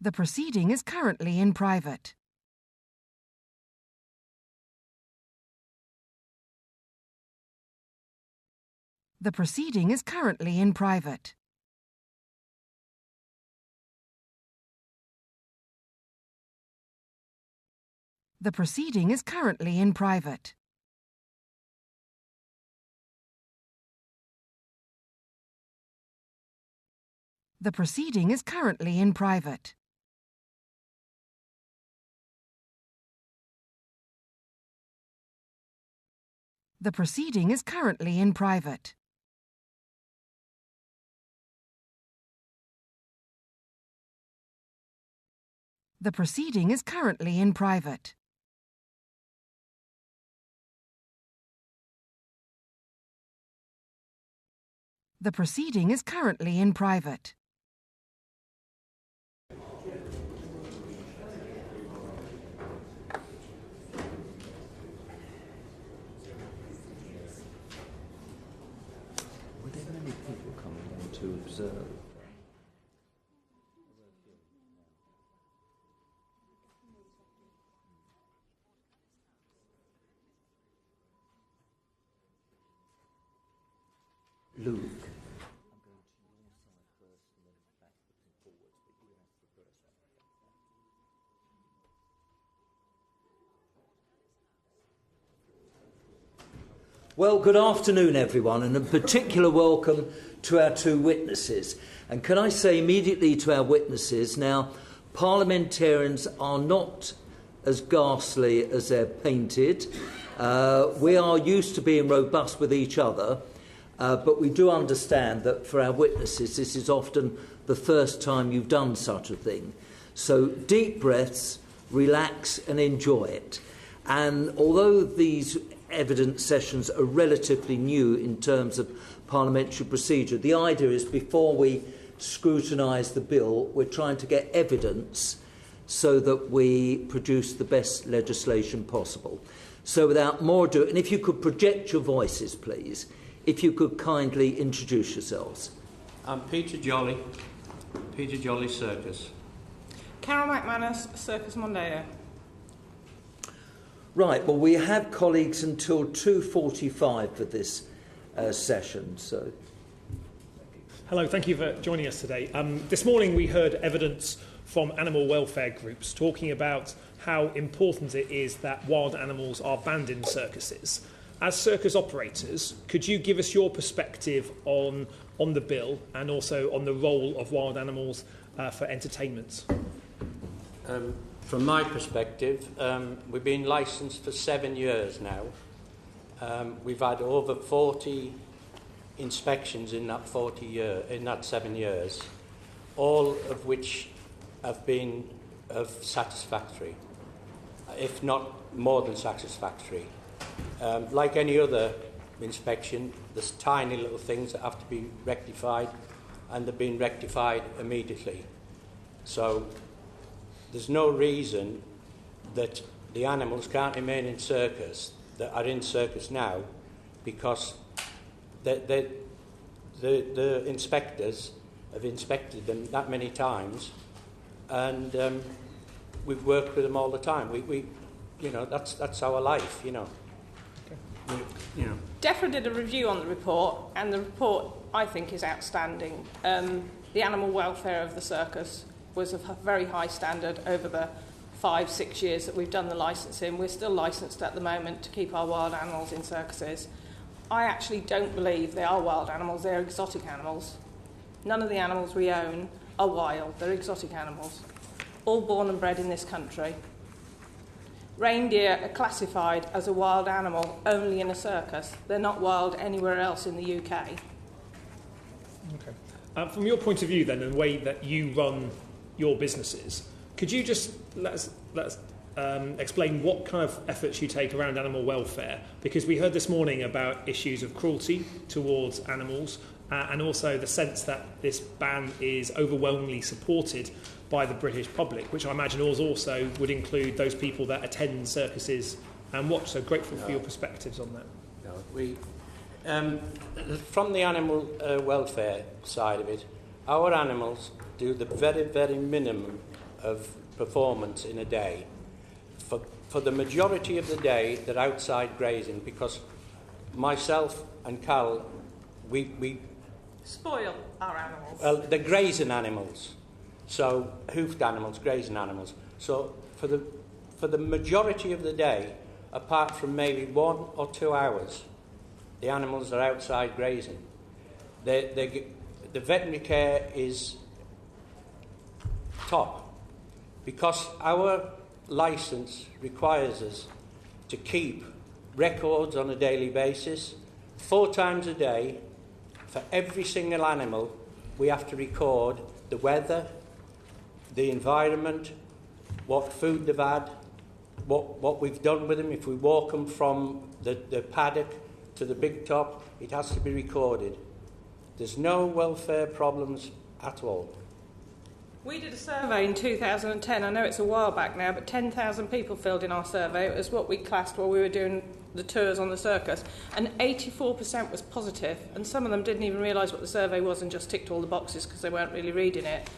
The proceeding is currently in private. The proceeding is currently in private. The proceeding is currently in private. The proceeding is currently in private. The proceeding is currently in private. The proceeding is currently in private. The proceeding is currently in private. Were there many people coming in to observe? Luke, I'm going to your side first and then backwards and forwards, but you have to first. Well, good afternoon, everyone, and a particular welcome to our two witnesses. And can I say immediately to our witnesses, now, parliamentarians are not as ghastly as they're painted. We are used to being robust with each other. But we do understand that for our witnesses, this is often the first time you've done such a thing. So deep breaths, relax and enjoy it. And although these evidence sessions are relatively new in terms of parliamentary procedure, the idea is before we scrutinise the bill, we're trying to get evidence so that we produce the best legislation possible. So without more ado, and if you could project your voices, please. If you could kindly introduce yourselves. I'm Peter Jolly Circus. Carol MacManus, Circus Mondao. Right, well, we have colleagues until 2:45 for this session. So, hello, thank you for joining us today. This morning we heard evidence from animal welfare groups talking about how important it is that wild animals are banned in circuses. As circus operators, could you give us your perspective on the bill and also on the role of wild animals for entertainment? From my perspective, we've been licensed for 7 years now. We've had over 40 inspections in that 7 years, all of which have been satisfactory, if not more than satisfactory. Like any other inspection, there's tiny little things that have to be rectified, and they're being rectified immediately. So there's no reason that the animals can't remain in circus that are in circus now, because the inspectors have inspected them that many times, and we've worked with them all the time. We that's our life, DEFRA did a review on the report, and the report, I think, is outstanding. The animal welfare of the circus was of a very high standard over the 5-6 years that we've done the licensing. We're still licensed at the moment to keep our wild animals in circuses. I actually don't believe they are wild animals, they're exotic animals. None of the animals we own are wild, they're exotic animals, all born and bred in this country. Reindeer are classified as a wild animal only in a circus. They're not wild anywhere else in the UK. Okay. From your point of view then, and the way that you run your businesses, could you just let us explain what kind of efforts you take around animal welfare? Because we heard this morning about issues of cruelty towards animals and also the sense that this ban is overwhelmingly supported by the British public, which I imagine also would include those people that attend circuses and watch. So grateful for your perspectives on that. No, we, from the animal welfare side of it, our animals do the very, very minimum of performance in a day. For the majority of the day, they're outside grazing, because myself and Cal, we Spoil our animals. well, they're grazing animals, so hoofed animals, grazing animals. So for the majority of the day, apart from maybe 1 or 2 hours, the animals are outside grazing. The veterinary care is top, because our licence requires us to keep records on a daily basis. 4 times a day, for every single animal, we have to record the weather, the environment, what food they've had, what we've done with them. If we walk them from the paddock to the big top, it has to be recorded. There's no welfare problems at all. We did a survey in 2010. I know it's a while back now, but 10,000 people filled in our survey. It was what we classed while we were doing the tours on the circus, and 84% was positive, and some of them didn't even realise what the survey was and just ticked all the boxes because they weren't really reading it.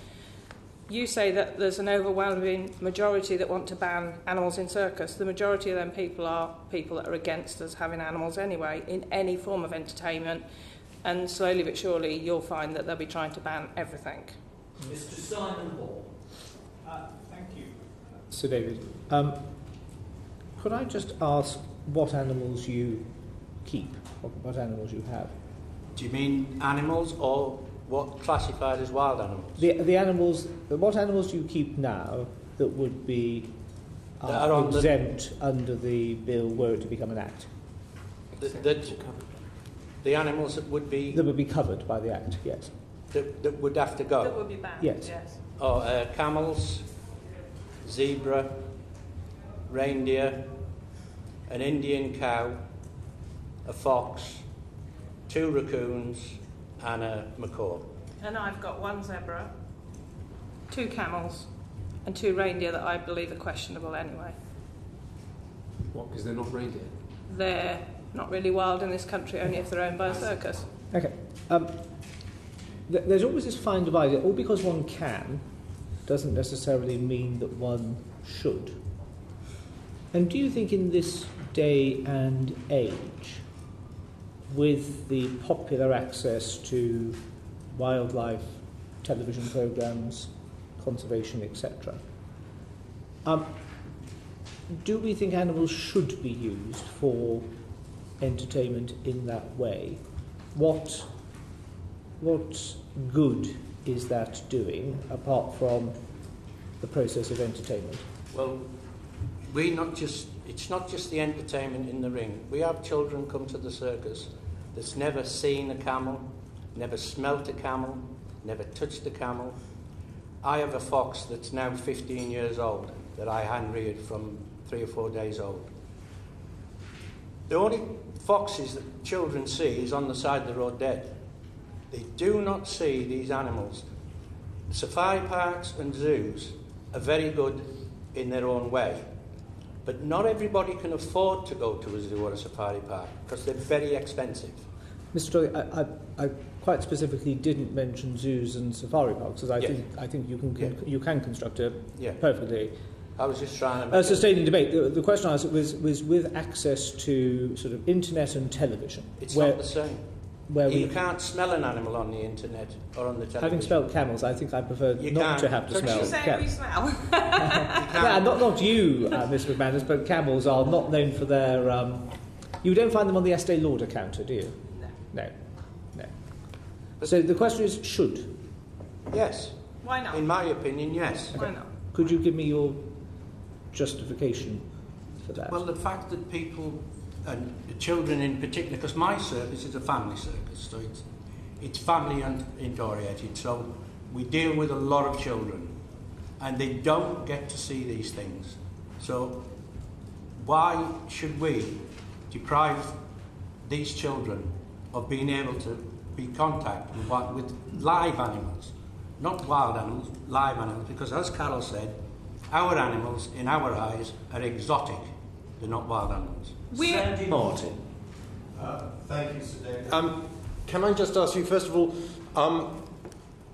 You say that there's an overwhelming majority that want to ban animals in circus. The majority of them people are people that are against us having animals anyway, in any form of entertainment, and slowly but surely you'll find that they'll be trying to ban everything. Mr. Simon Hall. Thank you, Sir David. Could I just ask what animals you keep, what animals you have? Do you mean animals, or what classified as wild animals? The animals. What animals do you keep now that would be That are on exempt under the bill were it to become an act? The animals that would be covered by the act, yes. that would have to go. That would be banned. Yes. Camels, zebra, reindeer, an Indian cow, a fox, 2 raccoons, and a macaw. And I've got 1 zebra, 2 camels, and 2 reindeer that I believe are questionable anyway. What, because they're not reindeer? They're not really wild in this country, only if they're owned by a circus. Okay. There's always this fine divide. All because one can doesn't necessarily mean that one should. And do you think in this day and age, with the popular access to wildlife, television programmes, conservation, etc., do we think animals should be used for entertainment in that way? What good is that doing, apart from the process of entertainment? Well, it's not just the entertainment in the ring. We have children come to the circus that's never seen a camel, never smelt a camel, never touched a camel. I have a fox that's now 15 years old that I hand-reared from 3 or 4 days old. The only foxes that children see is on the side of the road dead. They do not see these animals. Safari parks and zoos are very good in their own way, but not everybody can afford to go to a zoo or a safari park because they're very expensive. Mr. Troy, I quite specifically didn't mention zoos and safari parks, because I think you can construct a perfectly I was just trying to sustaining debate. The question I asked was with access to sort of internet and television. It's not the same. You can't smell an animal on the internet or on the television. Having smelled camels, I think I prefer not to have to smell camels. Did you say we smell? Not you, Miss MacManus, but camels are not known for their... you don't find them on the Estee Lauder counter, do you? No. So the question is, should? Yes. Why not? In my opinion, yes. Okay. Why not? Could you give me your justification for that? Well, the fact that people, and children in particular, because my circus is a family circus, so it's family and oriented, so we deal with a lot of children, and they don't get to see these things. So why should we deprive these children of being able to be in contact with live animals, not wild animals, live animals, because as Carol said, our animals, in our eyes, are exotic. They're not wild animals. Sandy Martin. Thank you, Sir David. Can I just ask you, first of all,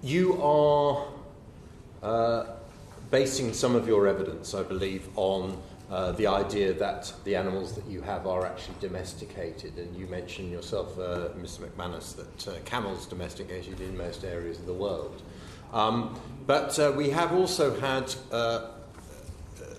you are basing some of your evidence, I believe, on the idea that the animals that you have are actually domesticated. And you mentioned yourself, Mr. MacManus, that camels domesticated in most areas of the world. But we have also had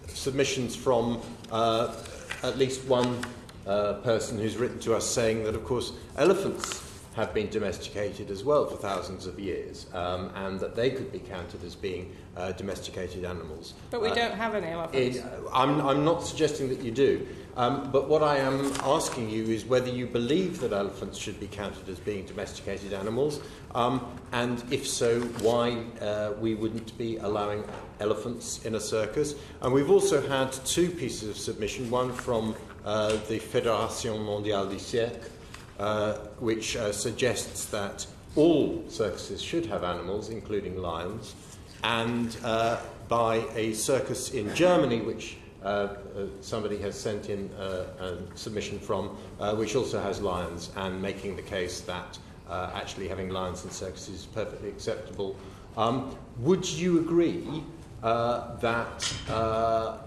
submissions from at least one person who's written to us saying that, of course, elephants have been domesticated as well for thousands of years, and that they could be counted as being domesticated animals. But we don't have any elephants. I'm not suggesting that you do, but what I am asking you is whether you believe that elephants should be counted as being domesticated animals, and if so, why we wouldn't be allowing elephants in a circus. And we've also had two pieces of submission, one from the Fédération Mondiale du Cirque, which suggests that all circuses should have animals, including lions, and by a circus in Germany, which somebody has sent in a submission from, which also has lions, and making the case that actually having lions in circuses is perfectly acceptable. Would you agree that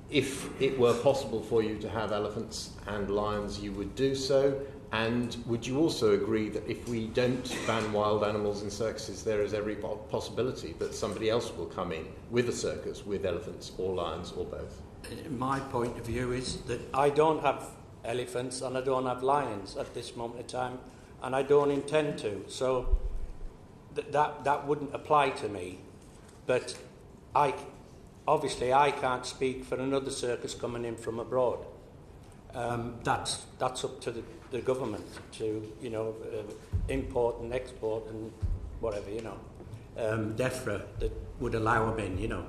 if it were possible for you to have elephants and lions, you would do so? And would you also agree that if we don't ban wild animals in circuses, there is every possibility that somebody else will come in with a circus with elephants or lions or both? My point of view is that I don't have elephants and I don't have lions at this moment in time, and I don't intend to. So that wouldn't apply to me. But obviously I can't speak for another circus coming in from abroad. That's up to the government to, import and export and whatever, DEFRA that would allow them in,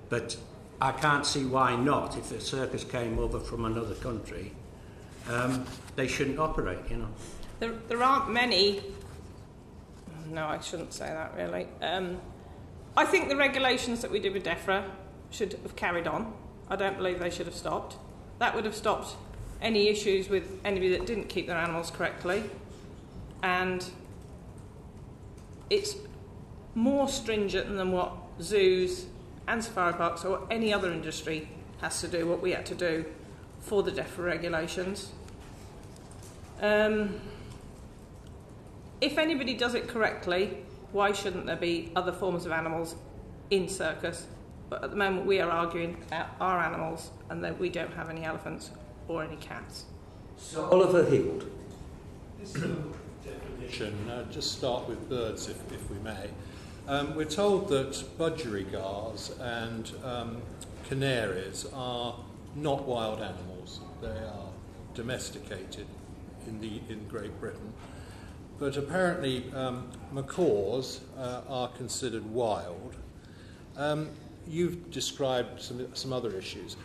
But I can't see why not. If a circus came over from another country, they shouldn't operate, There aren't many. No, I shouldn't say that, really. I think the regulations that we did with DEFRA should have carried on. I don't believe they should have stopped. That would have stopped any issues with anybody that didn't keep their animals correctly. And it's more stringent than what zoos and safari parks or any other industry has to do, what we had to do for the DEFRA regulations. If anybody does it correctly, why shouldn't there be other forms of animals in circus? But at the moment we are arguing about our animals and that we don't have any elephants or any cats. So Oliver Hield. This definition, just start with birds if we may. We're told that budgerigars and canaries are not wild animals. They are domesticated in Great Britain. But apparently macaws are considered wild. You've described some other issues.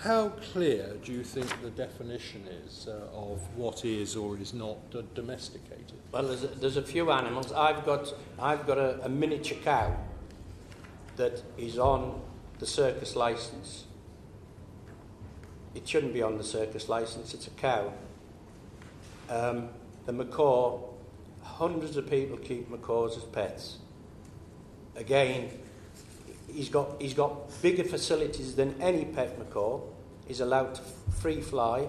How clear do you think the definition is of what is or is not domesticated? Well, there's a few animals. I've got a miniature cow that is on the circus licence. It shouldn't be on the circus licence. It's a cow. The macaw, hundreds of people keep macaws as pets. Again, he's got bigger facilities than any pet macaw. He's allowed to free fly.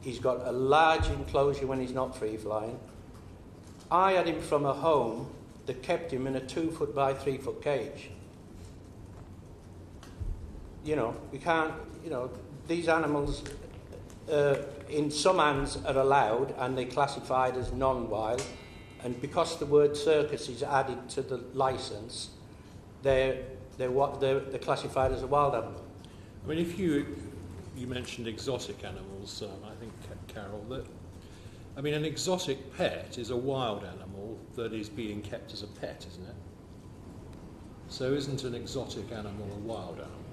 He's got a large enclosure when he's not free flying. I had him from a home that kept him in a 2-foot by 3-foot cage. We can't, these animals in some hands are allowed and they're classified as non-wild, and because the word circus is added to the licence, they're classified as a wild animal. I mean, if you mentioned exotic animals, I think, Carol, an exotic pet is a wild animal that is being kept as a pet, isn't it? So isn't an exotic animal a wild animal?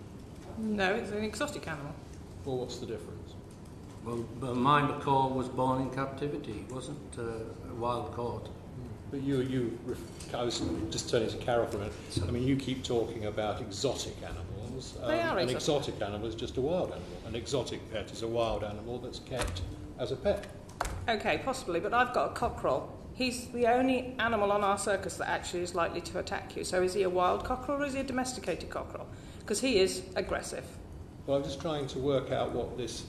No, it's an exotic animal. Well, what's the difference? Well, my macaw was born in captivity. It wasn't a wild caught. But I was just turning to Carol for a minute. I mean, you keep talking about exotic animals. They are an exotic animal is just a wild animal. An exotic pet is a wild animal that's kept as a pet. Okay, possibly, but I've got a cockerel. He's the only animal on our circus that actually is likely to attack you. So is he a wild cockerel or is he a domesticated cockerel? because he is aggressive. Well, I'm just trying to work out what this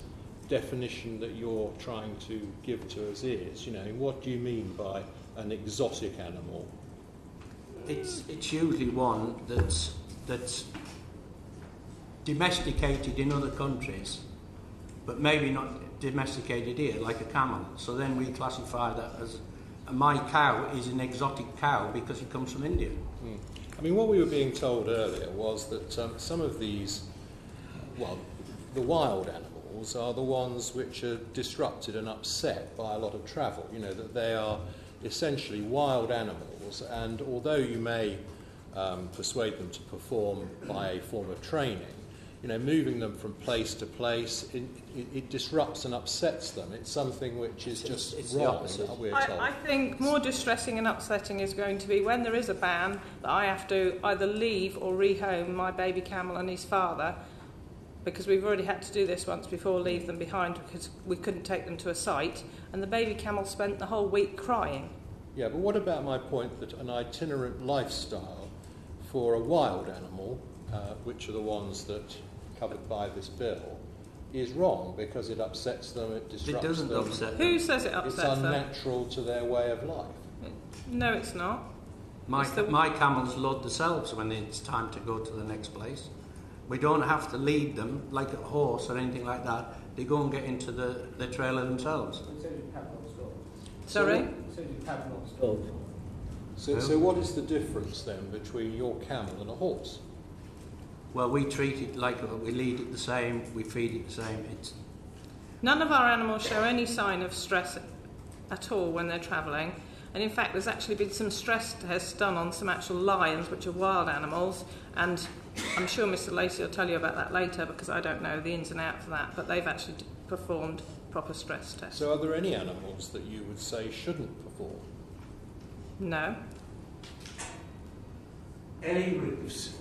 definition that you're trying to give to us is. You know, what do you mean by an exotic animal? It's usually one that's domesticated in other countries, but maybe not domesticated here, like a camel. So then we classify that as my cow is an exotic cow because it comes from India. I mean, what we were being told earlier was that some of these, well, the wild animals are the ones which are disrupted and upset by a lot of travel. You know, that they are essentially wild animals, and although you may persuade them to perform by a form of training, you know, moving them from place to place, it disrupts and upsets them. It's something which is it's wrong, we're told. I think more distressing and upsetting is going to be when there is a ban that I have to either leave or rehome my baby camel and his father, because we've already had to do this once before, leave them behind because we couldn't take them to a site, and the baby camel spent the whole week crying. Yeah, but what about my point that an itinerant lifestyle for a wild animal, which are the ones that are covered by this bill, is wrong because it upsets them, it disrupts them. It doesn't upset them. Who says it upsets them? It's unnatural to their way of life. No, it's not. My camels load themselves when it's time to go to the next place. We don't have to lead them like a horse or anything like that. They go and get into the trailer themselves. Sorry? So what is the difference then between your camel and a horse? Well, we treat it like we lead it the same, we feed it the same. None of our animals show any sign of stress at all when they're travelling. And in fact, there's actually been some stress tests done on some actual lions, which are wild animals, and I'm sure Mr. Lacey will tell you about that later because I don't know the ins and outs of that, but they've actually performed proper stress tests. So are there any animals that you would say shouldn't perform? No. Any roofs?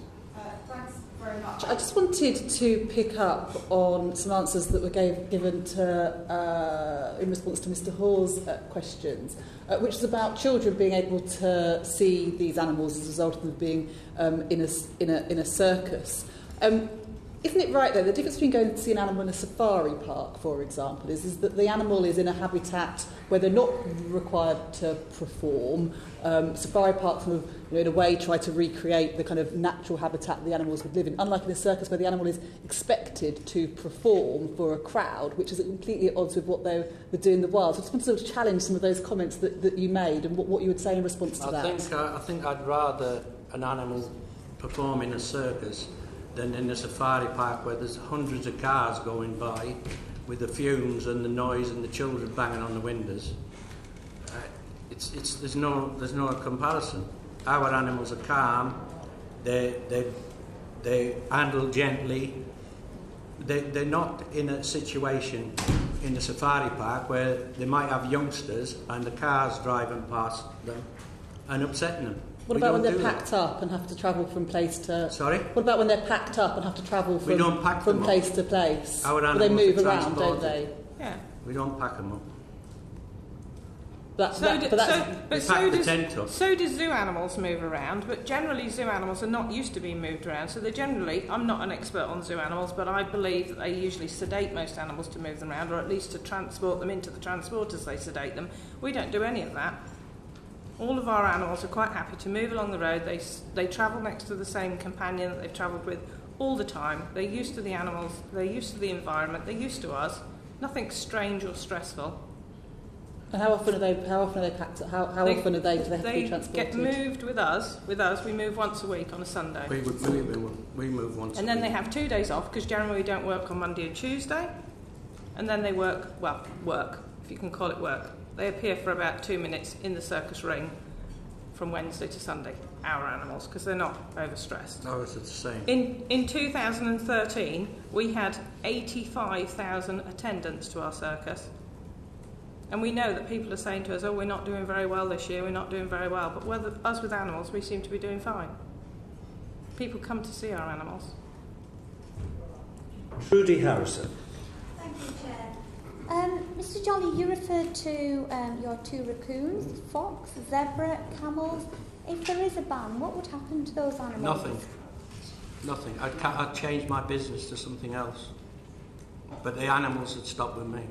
Thanks very much. I just wanted to pick up on some answers that were given to, in response to Mr. Hall's questions, which is about children being able to see these animals as a result of them being in a circus. Isn't it right, though, the difference between going to see an animal in a safari park, for example, is that the animal is in a habitat where they're not required to perform. Safari parks, in a way, try to recreate the kind of natural habitat the animals would live in, unlike in a circus where the animal is expected to perform for a crowd, which is completely at odds with what they would do in the wild. So I just want to sort of challenge some of those comments that you made and what you would say in response to that. I think I'd rather an animal perform in a circus than in a safari park where there's hundreds of cars going by with the fumes and the noise and the children banging on the windows. There's no comparison. Our animals are calm. They handle gently. They're not in a situation in the safari park where they might have youngsters and the cars driving past them and upsetting them. What about when they're packed up and have to travel from place to... Sorry? What about when they're packed up and have to travel from place to place? Our they move are around, don't they? Yeah. We don't pack them up. So do zoo animals move around, but generally zoo animals are not used to being moved around, so they generally, I'm not an expert on zoo animals, but I believe that they usually sedate most animals to move them around, or at least to transport them into the transporters they sedate them. We don't do any of that. All of our animals are quite happy to move along the road. They travel next to the same companion that they've travelled with all the time. They're used to the animals, they're used to the environment, they're used to us. Nothing strange or stressful. And how often are they packed up? How often do they have to be transported? They get moved with us. With us, we move once a week on a Sunday. We move once and then they have 2 days off because generally we don't work on Monday and Tuesday. And then they work, if you can call it work. They appear for about 2 minutes in the circus ring from Wednesday to Sunday, our animals, because they're not overstressed. No, it's the same. In 2013, we had 85,000 attendants to our circus. And we know that people are saying to us, we're not doing very well this year, we're not doing very well. But us with animals, we seem to be doing fine. People come to see our animals. Trudy Harrison. Thank you, Chair. Mr. Jolly, you referred to your 2 raccoons, fox, zebra, camels. If there is a ban, what would happen to those animals? Nothing. Nothing. I'd change my business to something else. But the animals would stop with me.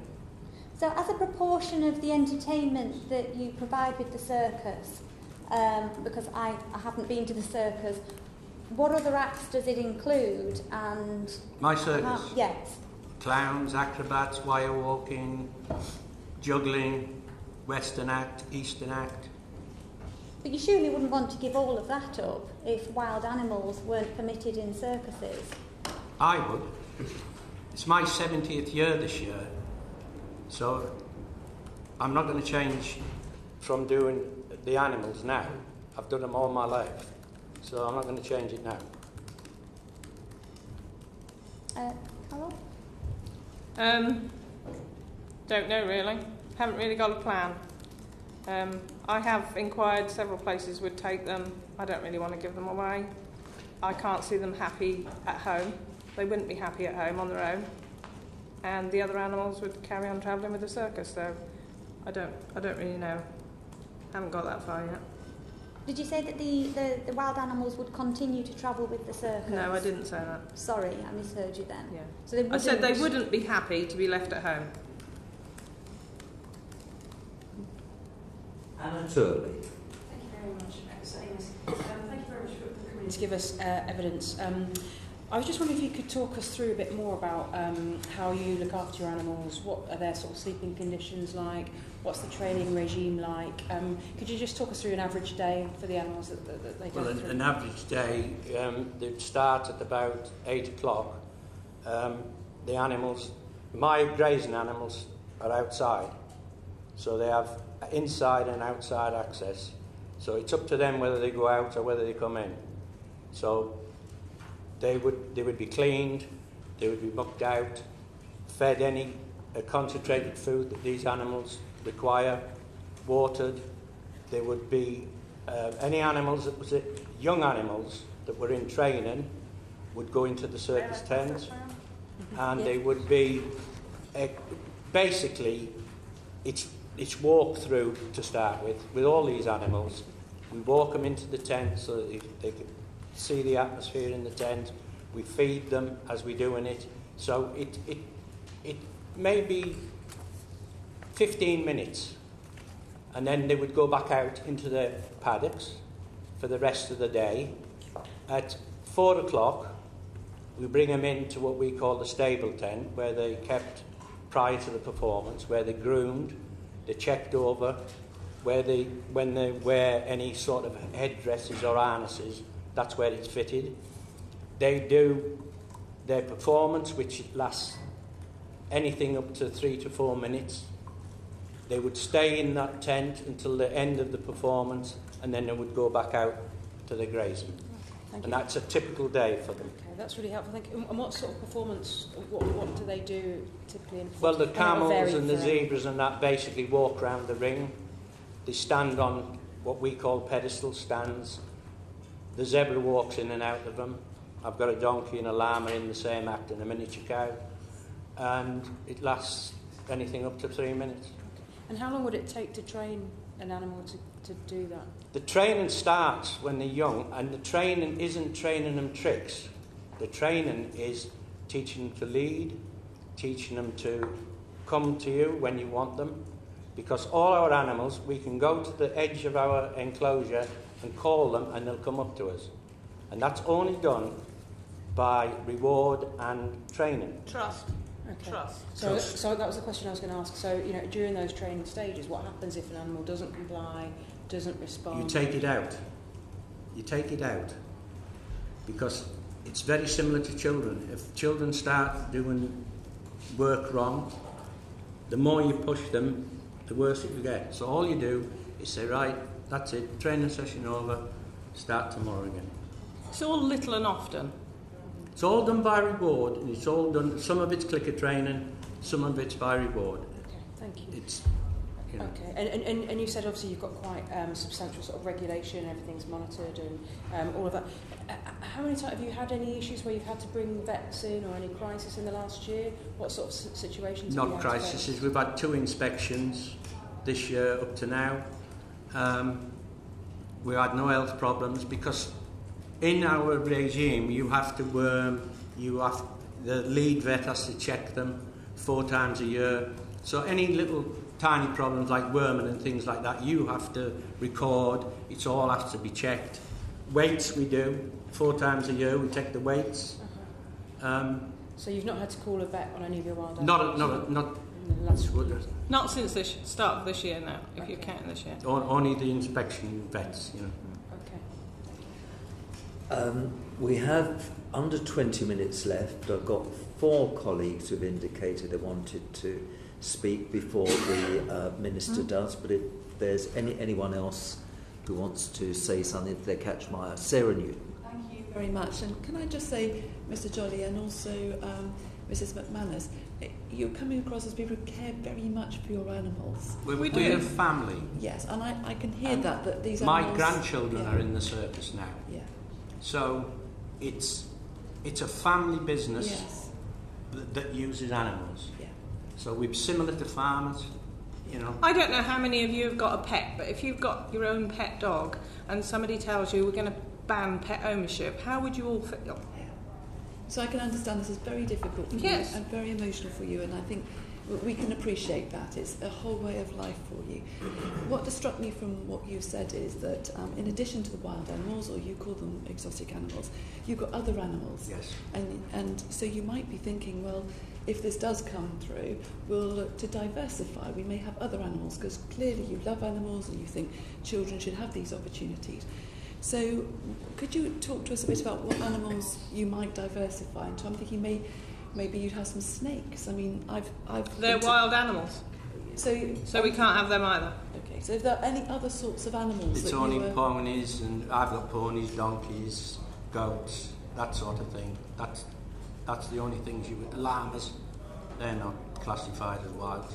So as a proportion of the entertainment that you provide with the circus, because I haven't been to the circus, what other acts does it include? And my circus? Yes. Clowns, acrobats, wire walking, juggling, Western act, Eastern act. But you surely wouldn't want to give all of that up if wild animals weren't permitted in circuses. I would. It's my 70th year this year, so I'm not going to change from doing the animals now. I've done them all my life, so I'm not going to change it now. Carol? Don't know really. Haven't really got a plan. I have inquired several places would take them. I don't really want to give them away. I can't see them happy at home. They wouldn't be happy at home on their own. And the other animals would carry on travelling with the circus, so I don't really know. Haven't got that far yet. Did you say that the wild animals would continue to travel with the circus? No, I didn't say that. Sorry, I misheard you then. Yeah. So they I said they wouldn't be happy to be left at home. Anna Turley. Thank you very much. Thank you very much for coming in to give us evidence. I was just wondering if you could talk us through a bit more about how you look after your animals. What are their sort of sleeping conditions like? What's the training regime like? Could you just talk us through an average day for the animals that they go through? An average day, they'd start at about 8 o'clock. The animals, my grazing animals, are outside. So they have inside and outside access. So it's up to them whether they go out or whether they come in. So they would be cleaned, they would be mucked out, fed any concentrated food that these animals require, watered. There would be any animals that was young animals that were in training would go into the circus tent, and they would be basically it's walk through to start with all these animals. We walk them into the tent so that they can see the atmosphere in the tent. We feed them as we're doing it. So it may be 15 minutes, and then they would go back out into the paddocks for the rest of the day. At 4 o'clock, we bring them into what we call the stable tent, where they kept prior to the performance, where they're groomed, they're checked over, when they wear any sort of headdresses or harnesses, that's where it's fitted. They do their performance, which lasts anything up to 3 to 4 minutes. They would stay in that tent until the end of the performance, and then they would go back out to the grazing. Thank and you. That's a typical day for them. Okay, that's really helpful. Thank you. And what sort of performance, what do they do typically in Well, the camels and the for zebras and that basically walk around the ring. They stand on what we call pedestal stands. The zebra walks in and out of them. I've got a donkey and a llama in the same act and a miniature cow. And it lasts anything up to 3 minutes. And how long would it take to train an animal to do that? The training starts when they're young, and the training isn't training them tricks. The training is teaching them to lead, teaching them to come to you when you want them. Because all our animals, we can go to the edge of our enclosure and call them, and they'll come up to us. And that's only done by reward and training. Trust. Okay. Trust. So that was the question I was going to ask. So, during those training stages, what happens if an animal doesn't comply, doesn't respond? You take it out. You take it out. Because it's very similar to children. If children start doing work wrong, the more you push them, the worse it will get. So all you do is say, right, that's it, training session over, start tomorrow again. It's all little and often. It's all done by reward, and it's all done, some of it's clicker training, some of it's by reward. Okay, thank you. It's, Okay, and you said obviously you've got quite substantial sort of regulation, everything's monitored and all of that. How many times have you had any issues where you've had to bring vets in, or any crisis in the last year? What sort of situations have you not had crises. We've had 2 inspections this year up to now. We had no health problems because in our regime, you have to the lead vet has to check them 4 times a year. So any little tiny problems like worming and things like that, you have to record. It all has to be checked. Weights we do 4 times a year. We take the weights. So you've not had to call a vet on any of your wild animals? Not since the start of this year now, if you're counting this year. Only the inspection vets, you know. Okay. We have under 20 minutes left. I've got 4 colleagues who've indicated they wanted to speak before the Minister does, but if there's anyone else who wants to say something, if they catch my eye. Sarah Newton. Thank you very much. And can I just say, Mr Jolly, and also Mrs MacManus, you're coming across as people who care very much for your animals. We're a family. Yes, and I can hear that these my animals... My grandchildren are in the circus now. Yeah. So it's a family business that uses animals. Yeah. So we're similar to farmers, you know. I don't know how many of you have got a pet, but if you've got your own pet dog and somebody tells you we're going to ban pet ownership, how would you all feel? Yeah. So I can understand this is very difficult for you and very emotional for you, and I think we can appreciate that. It's a whole way of life for you. What has struck me from what you said is that in addition to the wild animals, or you call them exotic animals, you've got other animals. Yes. And so you might be thinking, well, if this does come through, we'll look to diversify. We may have other animals, because clearly you love animals and you think children should have these opportunities. So could you talk to us a bit about what animals you might diversify into? I'm thinking maybe you'd have some snakes. I mean, They're wild animals. So we can't have them either. Okay, so if there are any other sorts of animals it's only ponies, and I've got ponies, donkeys, goats, that sort of thing. That's the only things you would... Llamas, they're not classified as wild.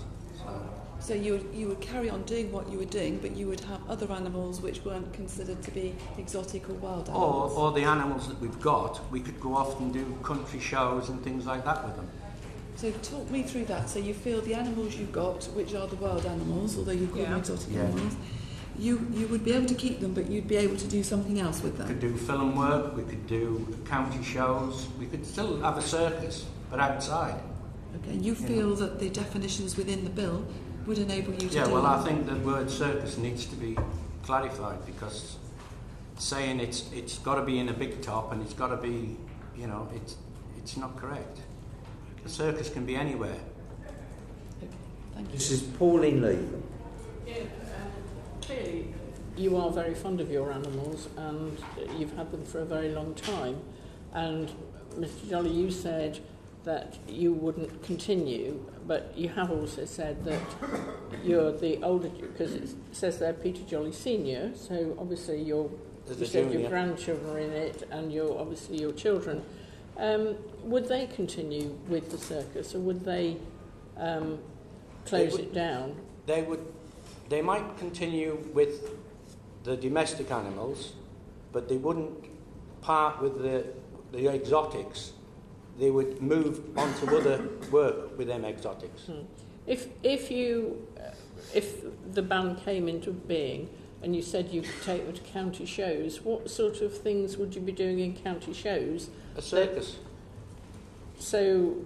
So you would carry on doing what you were doing, but you would have other animals which weren't considered to be exotic or wild animals. Or the animals that we've got, we could go off and do country shows and things like that with them. So talk me through that. So you feel the animals you've got, which are the wild animals, although you call them exotic animals, you would be able to keep them, but you'd be able to do something else with them. We could do film work, we could do county shows, we could still have a circus, but outside. Okay, you feel that the definitions within the bill would enable you to do that? Yeah, well, that? I think the word circus needs to be clarified, because saying it's got to be in a big top and it's got to be, you know, it's not correct. The circus can be anywhere. Okay, thank you. This is Pauline Latham. Yeah, clearly you are very fond of your animals and you've had them for a very long time. And Mr. Jolly, you said that you wouldn't continue, but you have also said that you're the older, because it says there Peter Jolly Senior, so obviously you said your grandchildren are in it, and obviously your children. Would they continue with the circus, or would they close it down? They might continue with the domestic animals, but they wouldn't part with the exotics. They would move on to other work with them exotics. If the ban came into being and you said you could take them to county shows, what sort of things would you be doing in county shows? A circus. So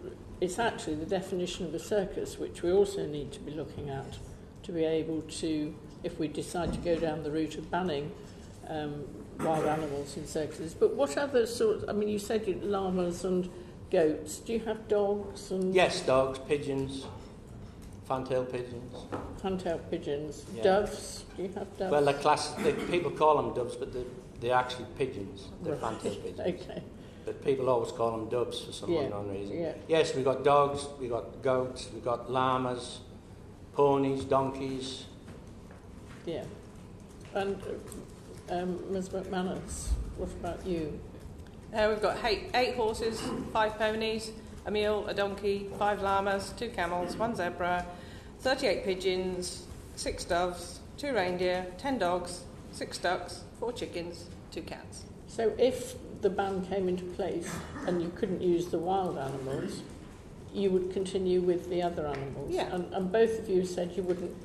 it's actually the definition of a circus which we also need to be looking at to be able to, if we decide to go down the route of banning wild animals in circuses. But what other sorts, I mean, you said you llamas and goats. Do you have dogs? And yes, dogs, pigeons, fantail pigeons. Fantail pigeons. Yeah. Doves? Do you have doves? Well, people call them doves, but they're actually pigeons. They're fantail pigeons. Okay. But people always call them doves for some unknown reason. Yeah. Yes, we've got dogs, we've got goats, we've got llamas, ponies, donkeys. Yeah. And Ms MacManus, what about you? We've got 8 horses, 5 ponies, a mule, a donkey, 5 llamas, 2 camels, 1 zebra, 38 pigeons, 6 doves, 2 reindeer, 10 dogs, 6 ducks, 4 chickens, 2 cats. So if the ban came into place and you couldn't use the wild animals, you would continue with the other animals? Yeah. And both of you said you wouldn't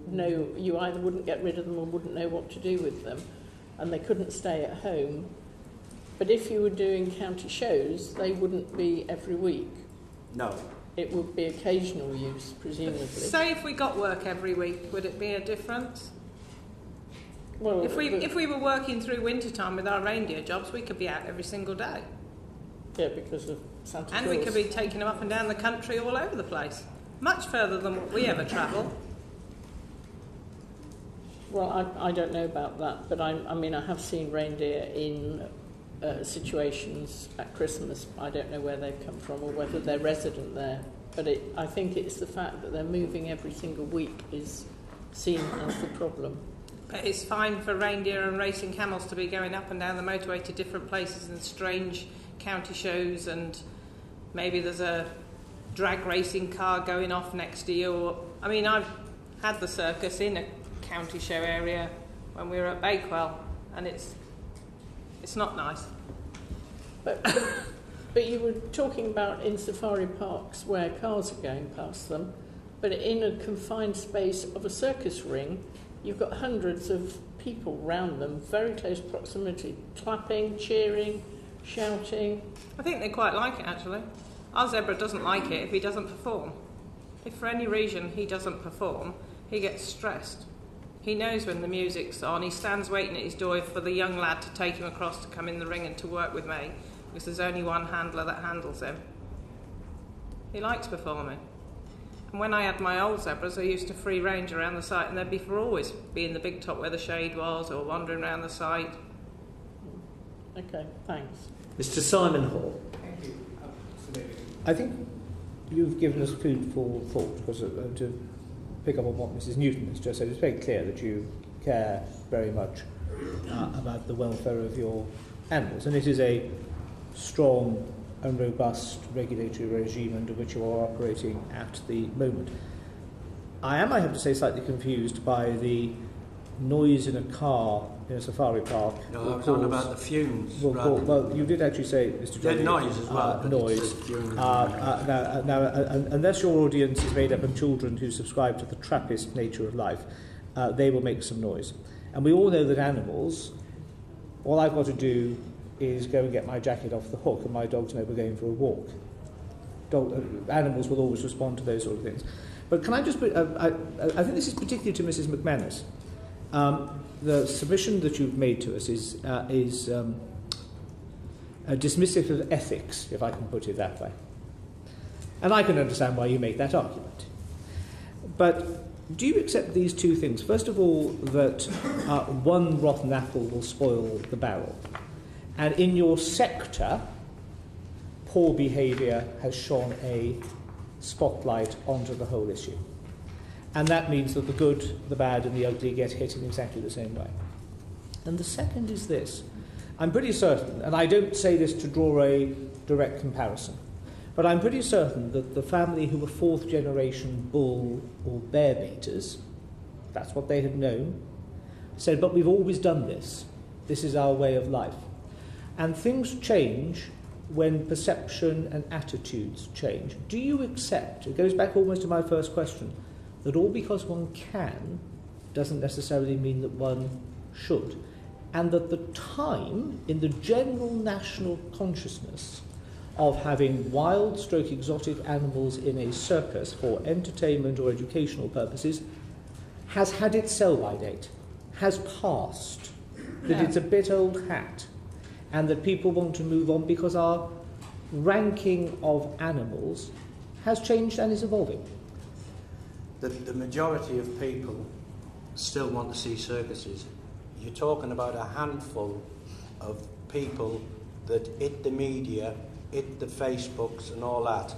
know, you either wouldn't get rid of them or wouldn't know what to do with them, and they couldn't stay at home. But if you were doing county shows, they wouldn't be every week. No. It would be occasional use, presumably. Say if we got work every week, would it be a difference? Well, if we were working through winter time with our reindeer jobs, we could be out every single day. Yeah, because of Santa Claus. And we could be taking them up and down the country all over the place. Much further than what we ever travel. Well, I don't know about that, but I mean, I have seen reindeer in situations at Christmas. I don't know where they've come from or whether they're resident there. But I think it's the fact that they're moving every single week is seen as the problem. But it's fine for reindeer and racing camels to be going up and down the motorway to different places and strange county shows, and maybe there's a drag racing car going off next to you. Or, I mean, I've had the circus in a county show area when we were at Bakewell, and it's not nice. But you were talking about in safari parks where cars are going past them, but in a confined space of a circus ring, you've got hundreds of people round them, very close proximity, clapping, cheering, shouting. I think they quite like it, actually. Our zebra doesn't like it if he doesn't perform. If for any reason he doesn't perform, he gets stressed. He knows when the music's on. He stands waiting at his door for the young lad to take him across to come in the ring and to work with me, because there's only one handler that handles him. He likes performing. And when I had my old zebras, I used to free range around the site, and they'd be for always be in the big top where the shade was, or wandering around the site. Okay, thanks. Mr. Simon Hall. Thank you. I think you've given us food for thought, because to pick up on what Mrs. Newton has just said, it's very clear that you care very much about the welfare of your animals, and it is a strong and robust regulatory regime under which you are operating at the moment. I am, I have to say, slightly confused by the noise in a car in a safari park. No, I was on about the fumes. Well, you did actually say, Mr. Jolly, noise as well. Noise. Now, unless your audience is made up of children who subscribe to the Trappist nature of life, they will make some noise. And we all know that animals, all I've got to do is go and get my jacket off the hook and my dogs know we're going for a walk. Animals will always respond to those sort of things. But can I just put, I think this is particularly to Mrs. MacManus. The submission that you've made to us is dismissive of ethics, if I can put it that way. And I can understand why you make that argument. But do you accept these two things? First of all, that one rotten apple will spoil the barrel. And in your sector, poor behaviour has shone a spotlight onto the whole issue. And that means that the good, the bad and the ugly get hit in exactly the same way. And the second is this. I'm pretty certain, and I don't say this to draw a direct comparison, but I'm pretty certain that the family who were fourth generation bull or bear baiters, that's what they had known, said, but we've always done this. This is our way of life. And things change when perception and attitudes change. Do you accept, it goes back almost to my first question, that all because one can doesn't necessarily mean that one should, and that the time in the general national consciousness of having wild stroke exotic animals in a circus for entertainment or educational purposes has had its sell-by date, has passed, that it's a bit old hat, and that people want to move on because our ranking of animals has changed and is evolving? The majority of people still want to see circuses. You're talking about a handful of people that hit the media, hit the Facebooks and all that,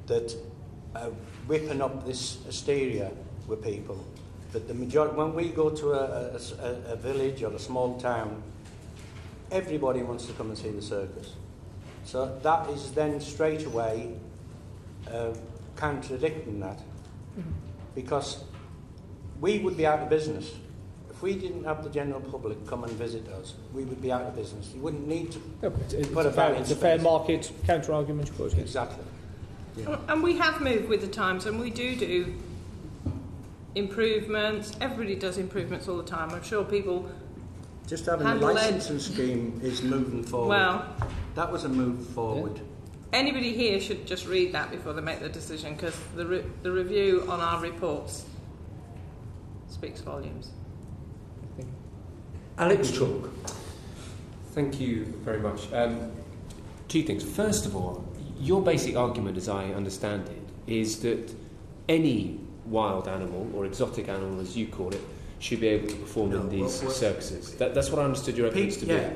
that are whipping up this hysteria with people. But the majority, when we go to a village or a small town, everybody wants to come and see the circus. So that is then straight away contradicting that. Because we would be out of business. If we didn't have the general public come and visit us, we would be out of business. You wouldn't need to it's a fair market counter-argument, of course. Yes. Exactly. Yeah. And we have moved with the times, and we do improvements. Everybody does improvements all the time. I'm sure people Just having a Handle licensing scheme is moving forward. Well, that was a move forward. anybody here should just read that before they make the decision, because the review on our reports speaks volumes. Alex Chalk. Thank you very much. Two things. First of all, your basic argument, as I understand it, is that any wild animal, or exotic animal as you call it, should be able to perform in these circuses. That's what I understood your evidence to be. Yeah.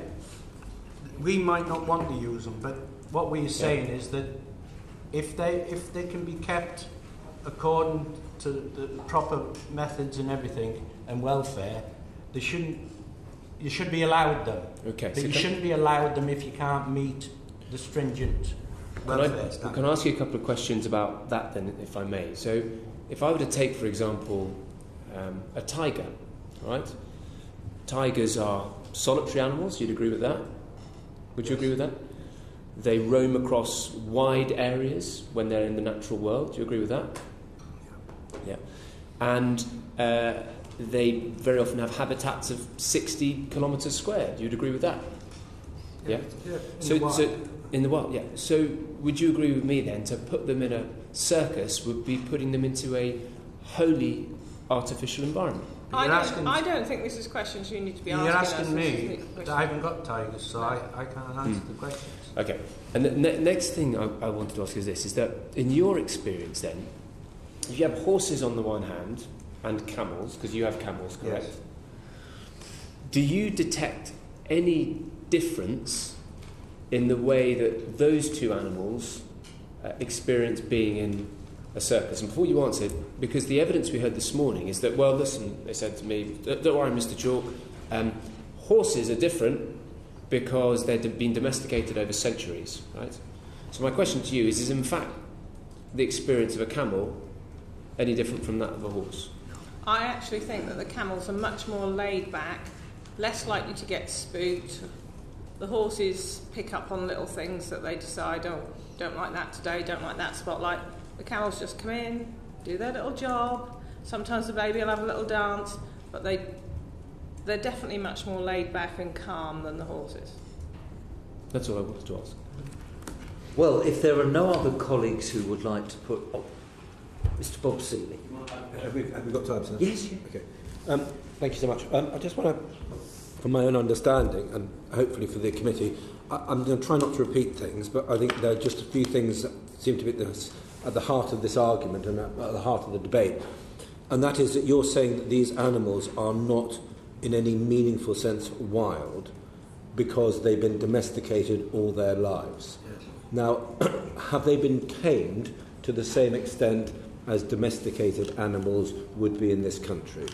We might not want to use them, but what we're saying is that if they can be kept according to the proper methods and everything and welfare, you should be allowed them. Okay. But So you shouldn't be allowed them if you can't meet the stringent welfare standards. Can I ask you a couple of questions about that then, if I may? So, if I were to take, for example, a tiger, right? Tigers are solitary animals. You'd agree with that? Would you agree with that? They roam across wide areas when they're in the natural world. Do you agree with that? Yeah. And they very often have habitats of 60 kilometres square. Do you agree with that? Yeah. So in the wild, yeah. So would you agree with me then, to put them in a circus would be putting them into a wholly artificial environment? I don't think this is questions you need to be asking. You're asking me. I haven't got tigers, so I can't answer the questions. Okay. And the next thing I wanted to ask is this, is that in your experience then, if you have horses on the one hand and camels, because you have camels, correct? Yes. Do you detect any difference in the way that those two animals experience being in a circus? And before you answer, because the evidence we heard this morning is that, well, listen, they said to me, don't worry, Mr. Chalk, horses are different because they've been domesticated over centuries, right? So my question to you is in fact the experience of a camel any different from that of a horse? I actually think that the camels are much more laid back, less likely to get spooked. The horses pick up on little things that they decide, don't like that today, don't like that spotlight. The camels just come in, do their little job. Sometimes the baby will have a little dance, but they're definitely much more laid back and calm than the horses. That's all I wanted to ask. Well, if there are no other colleagues who would like to put... Mr. Bob Seeley. Have we got time, sir? Yes. Okay. Thank you so much. I just want to, from my own understanding, and hopefully for the committee, I'm going to try not to repeat things, but I think there are just a few things that seem to be at the heart of this argument and at the heart of the debate. And that is that you're saying that these animals are not, in any meaningful sense, wild because they've been domesticated all their lives. Yes. Now, have they been tamed to the same extent as domesticated animals would be in this country?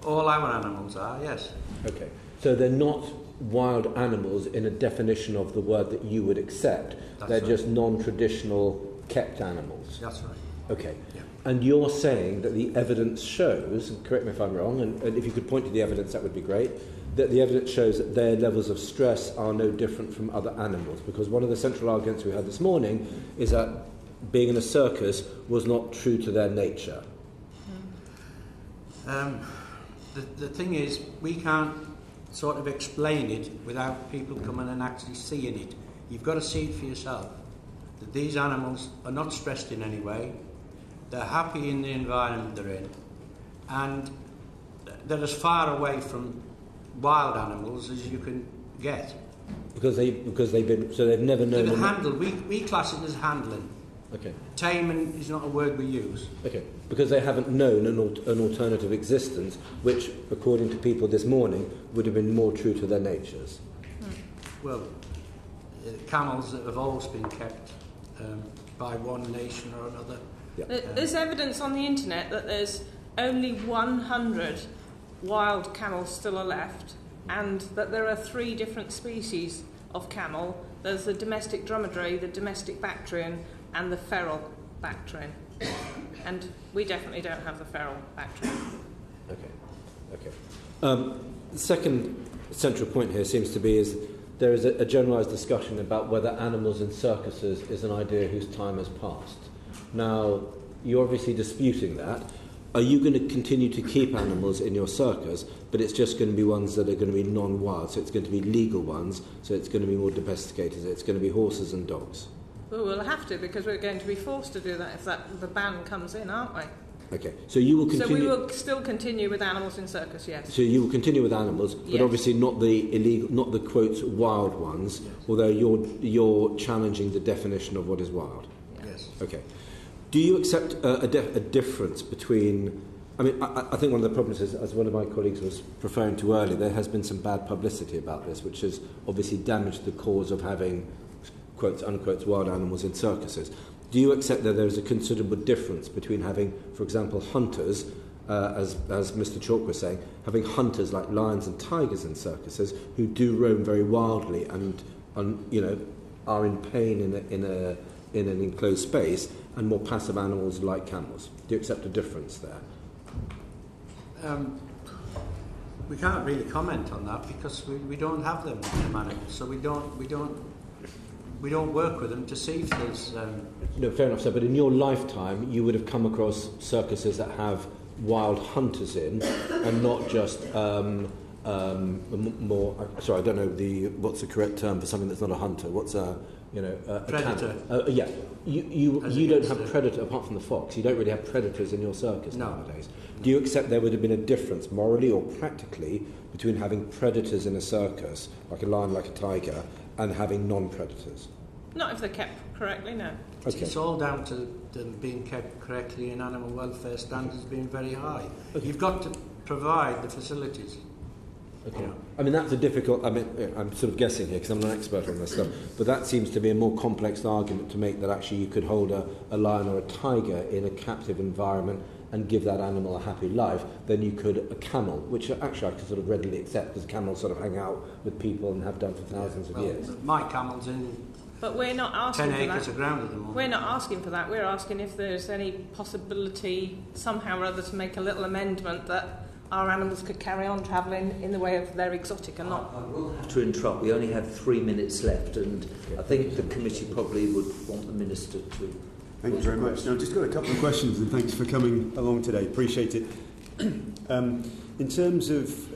All our animals are, yes. Okay. So they're not wild animals in a definition of the word that you would accept. They're just non-traditional kept animals. That's right. Okay. Yeah. And you're saying that the evidence shows, and correct me if I'm wrong, and if you could point to the evidence, that would be great, that the evidence shows that their levels of stress are no different from other animals. Because one of the central arguments we had this morning is that being in a circus was not true to their nature. The thing is, we can't sort of explain it without people coming and actually seeing it. You've got to see it for yourself, that these animals are not stressed in any way, they're happy in the environment they're in, and they're as far away from wild animals as you can get. Because they've never known... They're handled. We class it as handling. Okay. Taming is not a word we use. Okay, because they haven't known an alternative existence, which, according to people this morning, would have been more true to their natures. Well, camels that have always been kept by one nation or another. Yeah. There's evidence on the internet that there's only 100 wild camels still are left, and that there are 3 different species of camel. There's the domestic dromedary, the domestic Bactrian, and the feral Bactrian. And we definitely don't have the feral Bactrian. Okay. The second central point here seems to be is there is a generalised discussion about whether animals in circuses is an idea whose time has passed. Now, you're obviously disputing that, are you going to continue to keep animals in your circus, but it's just going to be ones that are going to be non-wild, so it's going to be legal ones, so it's going to be more domesticated, it's going to be horses and dogs? Well, we'll have to, because we're going to be forced to do that if the ban comes in, aren't we? Okay, so you will continue... So we will still continue with animals in circus, yes. So you will continue with animals, but yes. obviously not the illegal, not the, quote, wild ones, yes. Although you're challenging the definition of what is wild. Yes. Okay. Do you accept a difference between... I mean, I think one of the problems is, as one of my colleagues was referring to earlier, there has been some bad publicity about this, which has obviously damaged the cause of having, quotes, unquote, wild animals in circuses. Do you accept that there is a considerable difference between having, for example, hunters, as Mr. Chalk was saying, having hunters like lions and tigers in circuses who do roam very wildly and are in pain in an enclosed space, and more passive animals like camels? Do you accept a difference there? We can't really comment on that because we don't have them animals, so we don't work with them to see if there's... No, fair enough, sir, but in your lifetime you would have come across circuses that have wild hunters in and not just more... Sorry, I don't know what's the correct term for something that's not a hunter. What's a predator. Yeah, you don't have predator, apart from the fox, you don't really have predators in your circus nowadays. Do you accept there would have been a difference, morally or practically, between having predators in a circus, like a lion, like a tiger, and having non-predators? Not if they're kept correctly, no. Okay. It's all down to them being kept correctly, and animal welfare standards being very high. Okay. You've got to provide the facilities. Okay. I mean, that's a difficult... I mean, I'm sort of guessing here because I'm not an expert on this stuff, but that seems to be a more complex argument to make, that actually you could hold a lion or a tiger in a captive environment and give that animal a happy life than you could a camel, which actually I can sort of readily accept, because camels sort of hang out with people and have done for thousands of years. My camel's in... But we're not asking 10 for acres that. of ground at the moment. We're not asking for that. We're asking if there's any possibility somehow or other to make a little amendment that our animals could carry on travelling in the way of they're exotic and not. I will have to interrupt. We only have 3 minutes left, and I think the committee probably would want the Minister to... Thank you very much. Now, I've just got a couple of questions, and thanks for coming along today. Appreciate it. In terms of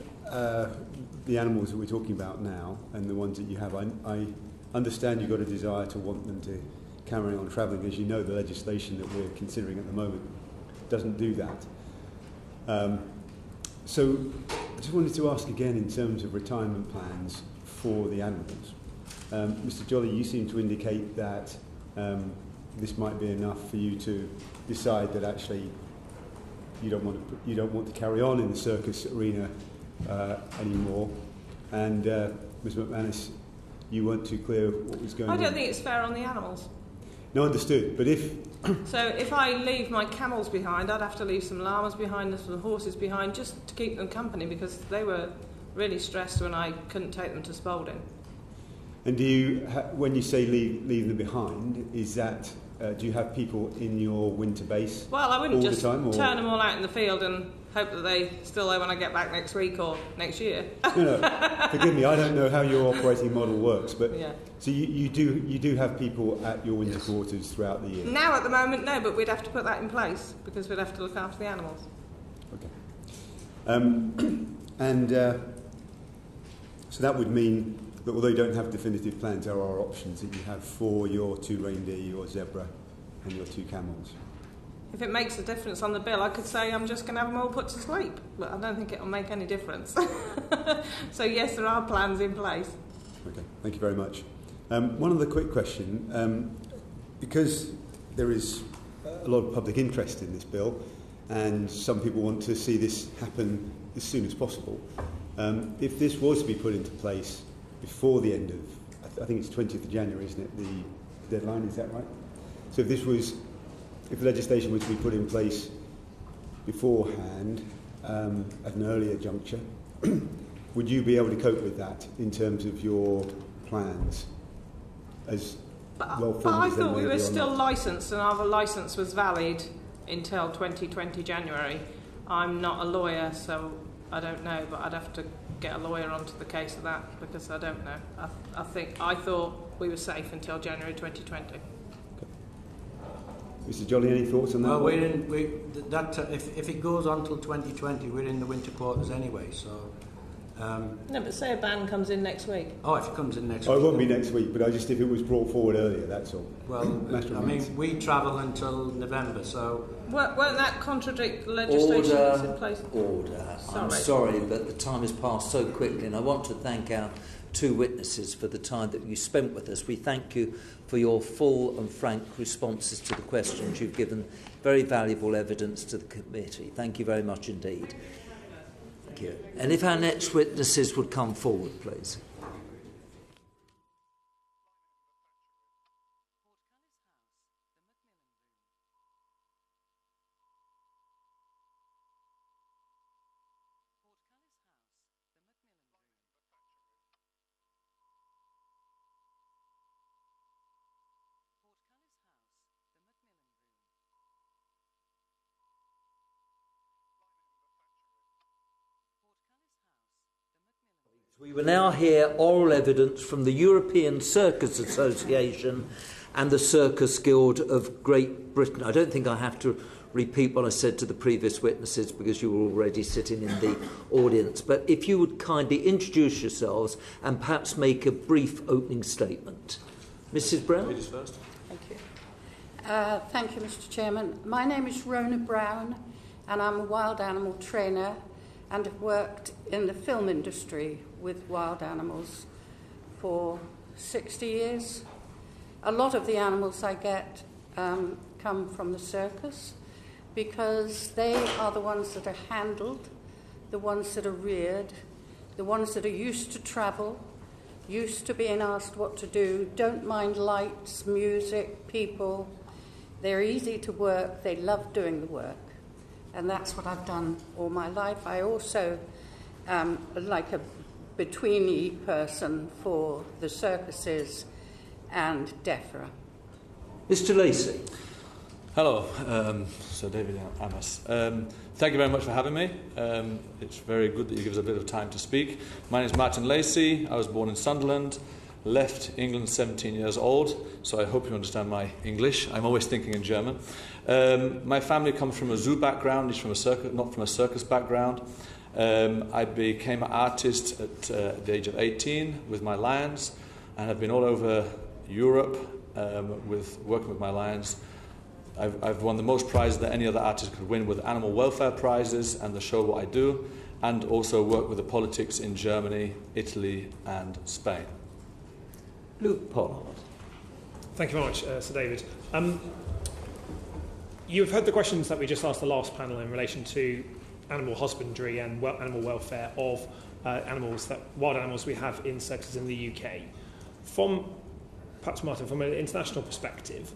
the animals that we're talking about now and the ones that you have, I understand you've got a desire to want them to carry on travelling. As you know, the legislation that we're considering at the moment doesn't do that. So I just wanted to ask again in terms of retirement plans for the animals. Mr. Jolly, you seem to indicate that this might be enough for you to decide that actually you don't want to carry on in the circus arena anymore. And Ms. MacManus, you weren't too clear what was going on. I don't think it's fair on the animals. No, understood. But if... So if I leave my camels behind, I'd have to leave some llamas behind and some horses behind just to keep them company, because they were really stressed when I couldn't take them to Spalding. And do you, when you say leave them behind, is that, do you have people in your winter base Well, I wouldn't all just the time, or? turn them all out in the field and hope that they still there when I get back next week or next year. No, forgive me, I don't know how your operating model works, but yeah. So you do have people at your winter quarters throughout the year? Now at the moment, no, but we'd have to put that in place because we'd have to look after the animals. Okay. So that would mean that although you don't have definitive plans, there are options that you have for your 2 reindeer, your zebra and your 2 camels. If it makes a difference on the bill, I could say I'm just going to have them all put to sleep, but I don't think it'll make any difference. So yes, there are plans in place. Okay, thank you very much. One other quick question. Because there is a lot of public interest in this bill, and some people want to see this happen as soon as possible, if this was to be put into place before the end of, I think it's 20th of January, isn't it, the deadline, is that right? So if the legislation was to be put in place beforehand, at an earlier juncture, would you be able to cope with that in terms of your plans? But I thought we were still licensed, and our licence was valid until 2020 January. I'm not a lawyer, so I don't know, but I'd have to get a lawyer onto the case of that, because I don't know. I thought we were safe until January 2020. Mr. Jolly, any thoughts on that? Well, if it goes on till 2020, we're in the winter quarters anyway, so... No, but say a ban comes in next week. Oh, if it comes in next week. It won't be next week, but if it was brought forward earlier, that's all. Well, we travel until November, so... Won't that contradict the legislation that's in place? Order. I'm sorry, but the time has passed so quickly, and I want to thank our two witnesses for the time that you spent with us. We thank you for your full and frank responses to the questions. You've given very valuable evidence to the committee. Thank you very much indeed. Thank you. And if our next witnesses would come forward, please. We will now hear oral evidence from the European Circus Association and the Circus Guild of Great Britain. I don't think I have to repeat what I said to the previous witnesses because you were already sitting in the audience. But if you would kindly introduce yourselves and perhaps make a brief opening statement. Mrs. Brown? Ladies first. Thank you. Thank you, Mr. Chairman. My name is Rona Brown, and I'm a wild animal trainer and have worked in the film industry with wild animals for 60 years. A lot of the animals I get come from the circus because they are the ones that are handled, the ones that are reared, the ones that are used to travel, used to being asked what to do, don't mind lights, music, people. They're easy to work, they love doing the work. And that's what I've done all my life. I also am like a betweeny person for the circuses and DEFRA. Mr. Lacey. Hello, Sir David Amos. Thank you very much for having me. It's very good that you give us a bit of time to speak. My name is Martin Lacey. I was born in Sunderland, left England 17 years old, so I hope you understand my English. I'm always thinking in German. My family comes from a zoo background, it's from a circus, not from a circus background. I became an artist at the age of 18 with my lions, and I've been all over Europe working with my lions. I've won the most prizes that any other artist could win with animal welfare prizes and the show What I Do, and also work with the politics in Germany, Italy and Spain. Luke Pollard. Thank you very much, Sir David. You've heard the questions that we just asked the last panel in relation to animal husbandry and animal welfare of wild animals we have in circuses in the UK. Perhaps Martin, from an international perspective,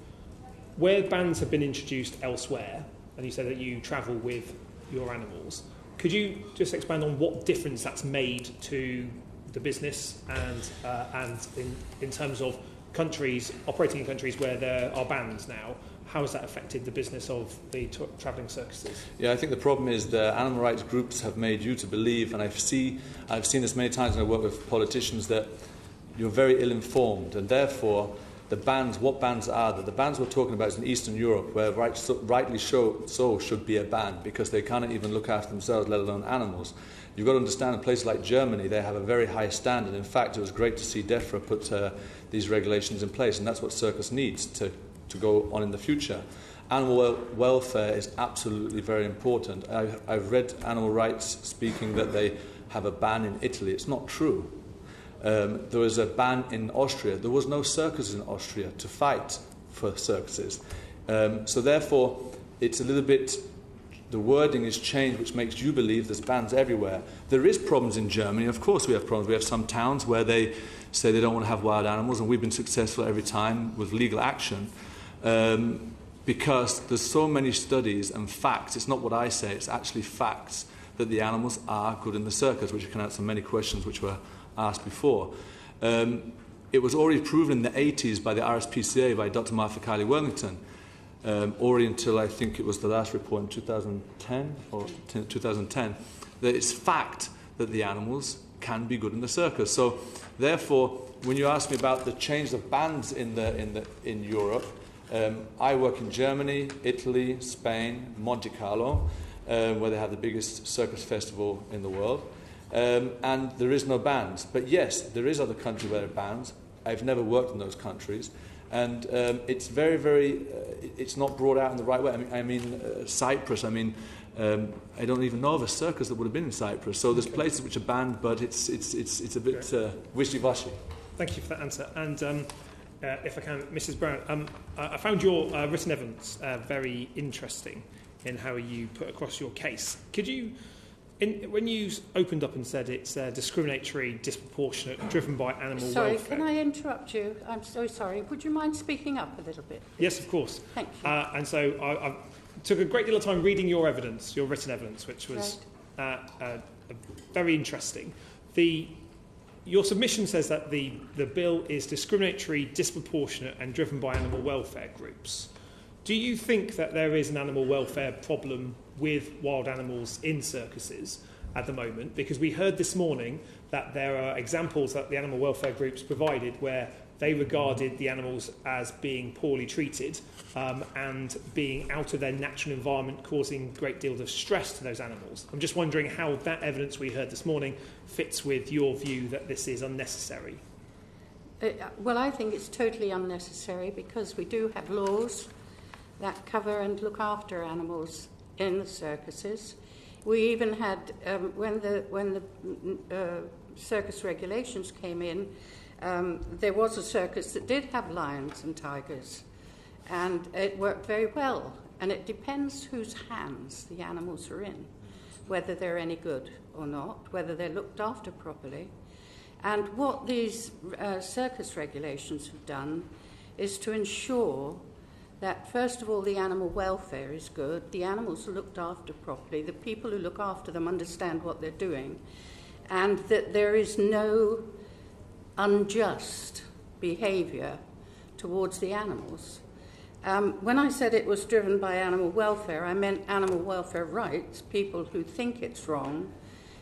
where bans have been introduced elsewhere, and you said that you travel with your animals, could you just expand on what difference that's made to the business and in terms of countries, operating in countries where there are bans now? How has that affected the business of the travelling circuses? Yeah, I think the problem is the animal rights groups have made you to believe, and I've seen this many times when I work with politicians, that you're very ill-informed, and therefore the bans, what bans are that? The bans we're talking about is in Eastern Europe, where rightly so should be a ban, because they cannot even look after themselves, let alone animals. You've got to understand, in places like Germany, they have a very high standard. In fact, it was great to see DEFRA put these regulations in place, and that's what circus needs to go on in the future. Animal welfare is absolutely very important. I've read animal rights speaking that they have a ban in Italy. It's not true. There was a ban in Austria. There was no circus in Austria to fight for circuses. So therefore, it's a little bit, the wording is changed, which makes you believe there's bans everywhere. There is problems in Germany. Of course we have problems. We have some towns where they say they don't want to have wild animals, and we've been successful every time with legal action. Because there's so many studies and facts, it's not what I say, it's actually facts, that the animals are good in the circus, which can answer many questions which were asked before. It was already proven in the 80s by the RSPCA, by Dr. Martha Kiley-Wellington, already until I think it was the last report in 2010, that it's fact that the animals can be good in the circus. So therefore, when you ask me about the change of bans in Europe, I work in Germany, Italy, Spain, Monte Carlo, where they have the biggest circus festival in the world. And there is no bans. But yes, there is other countries where there are bans. I've never worked in those countries. And it's very, very, it's not brought out in the right way. I mean Cyprus, I don't even know of a circus that would have been in Cyprus. So there's places which are banned, but it's a bit wishy-washy. Thank you for that answer. And if I can, Mrs. Brown, I found your written evidence very interesting in how you put across your case. Could you, when you opened up and said it's discriminatory, disproportionate, driven by animal welfare... Sorry, can I interrupt you? I'm so sorry. Would you mind speaking up a little bit? Yes, of course. Thank you. And so I took a great deal of time reading your evidence, your written evidence, which was very interesting. Your submission says that the bill is discriminatory, disproportionate and driven by animal welfare groups. Do you think that there is an animal welfare problem with wild animals in circuses at the moment? Because we heard this morning that there are examples that the animal welfare groups provided where they regarded the animals as being poorly treated and being out of their natural environment, causing great deals of stress to those animals. I'm just wondering how that evidence we heard this morning fits with your view that this is unnecessary. Well, I think it's totally unnecessary because we do have laws that cover and look after animals in the circuses. We even had, when the circus regulations came in, there was a circus that did have lions and tigers, and it worked very well. And it depends whose hands the animals are in, whether they're any good or not, whether they're looked after properly. And what these circus regulations have done is to ensure that, first of all, the animal welfare is good, the animals are looked after properly, the people who look after them understand what they're doing, and that there is no unjust behaviour towards the animals. When I said it was driven by animal welfare, I meant animal welfare rights, people who think it's wrong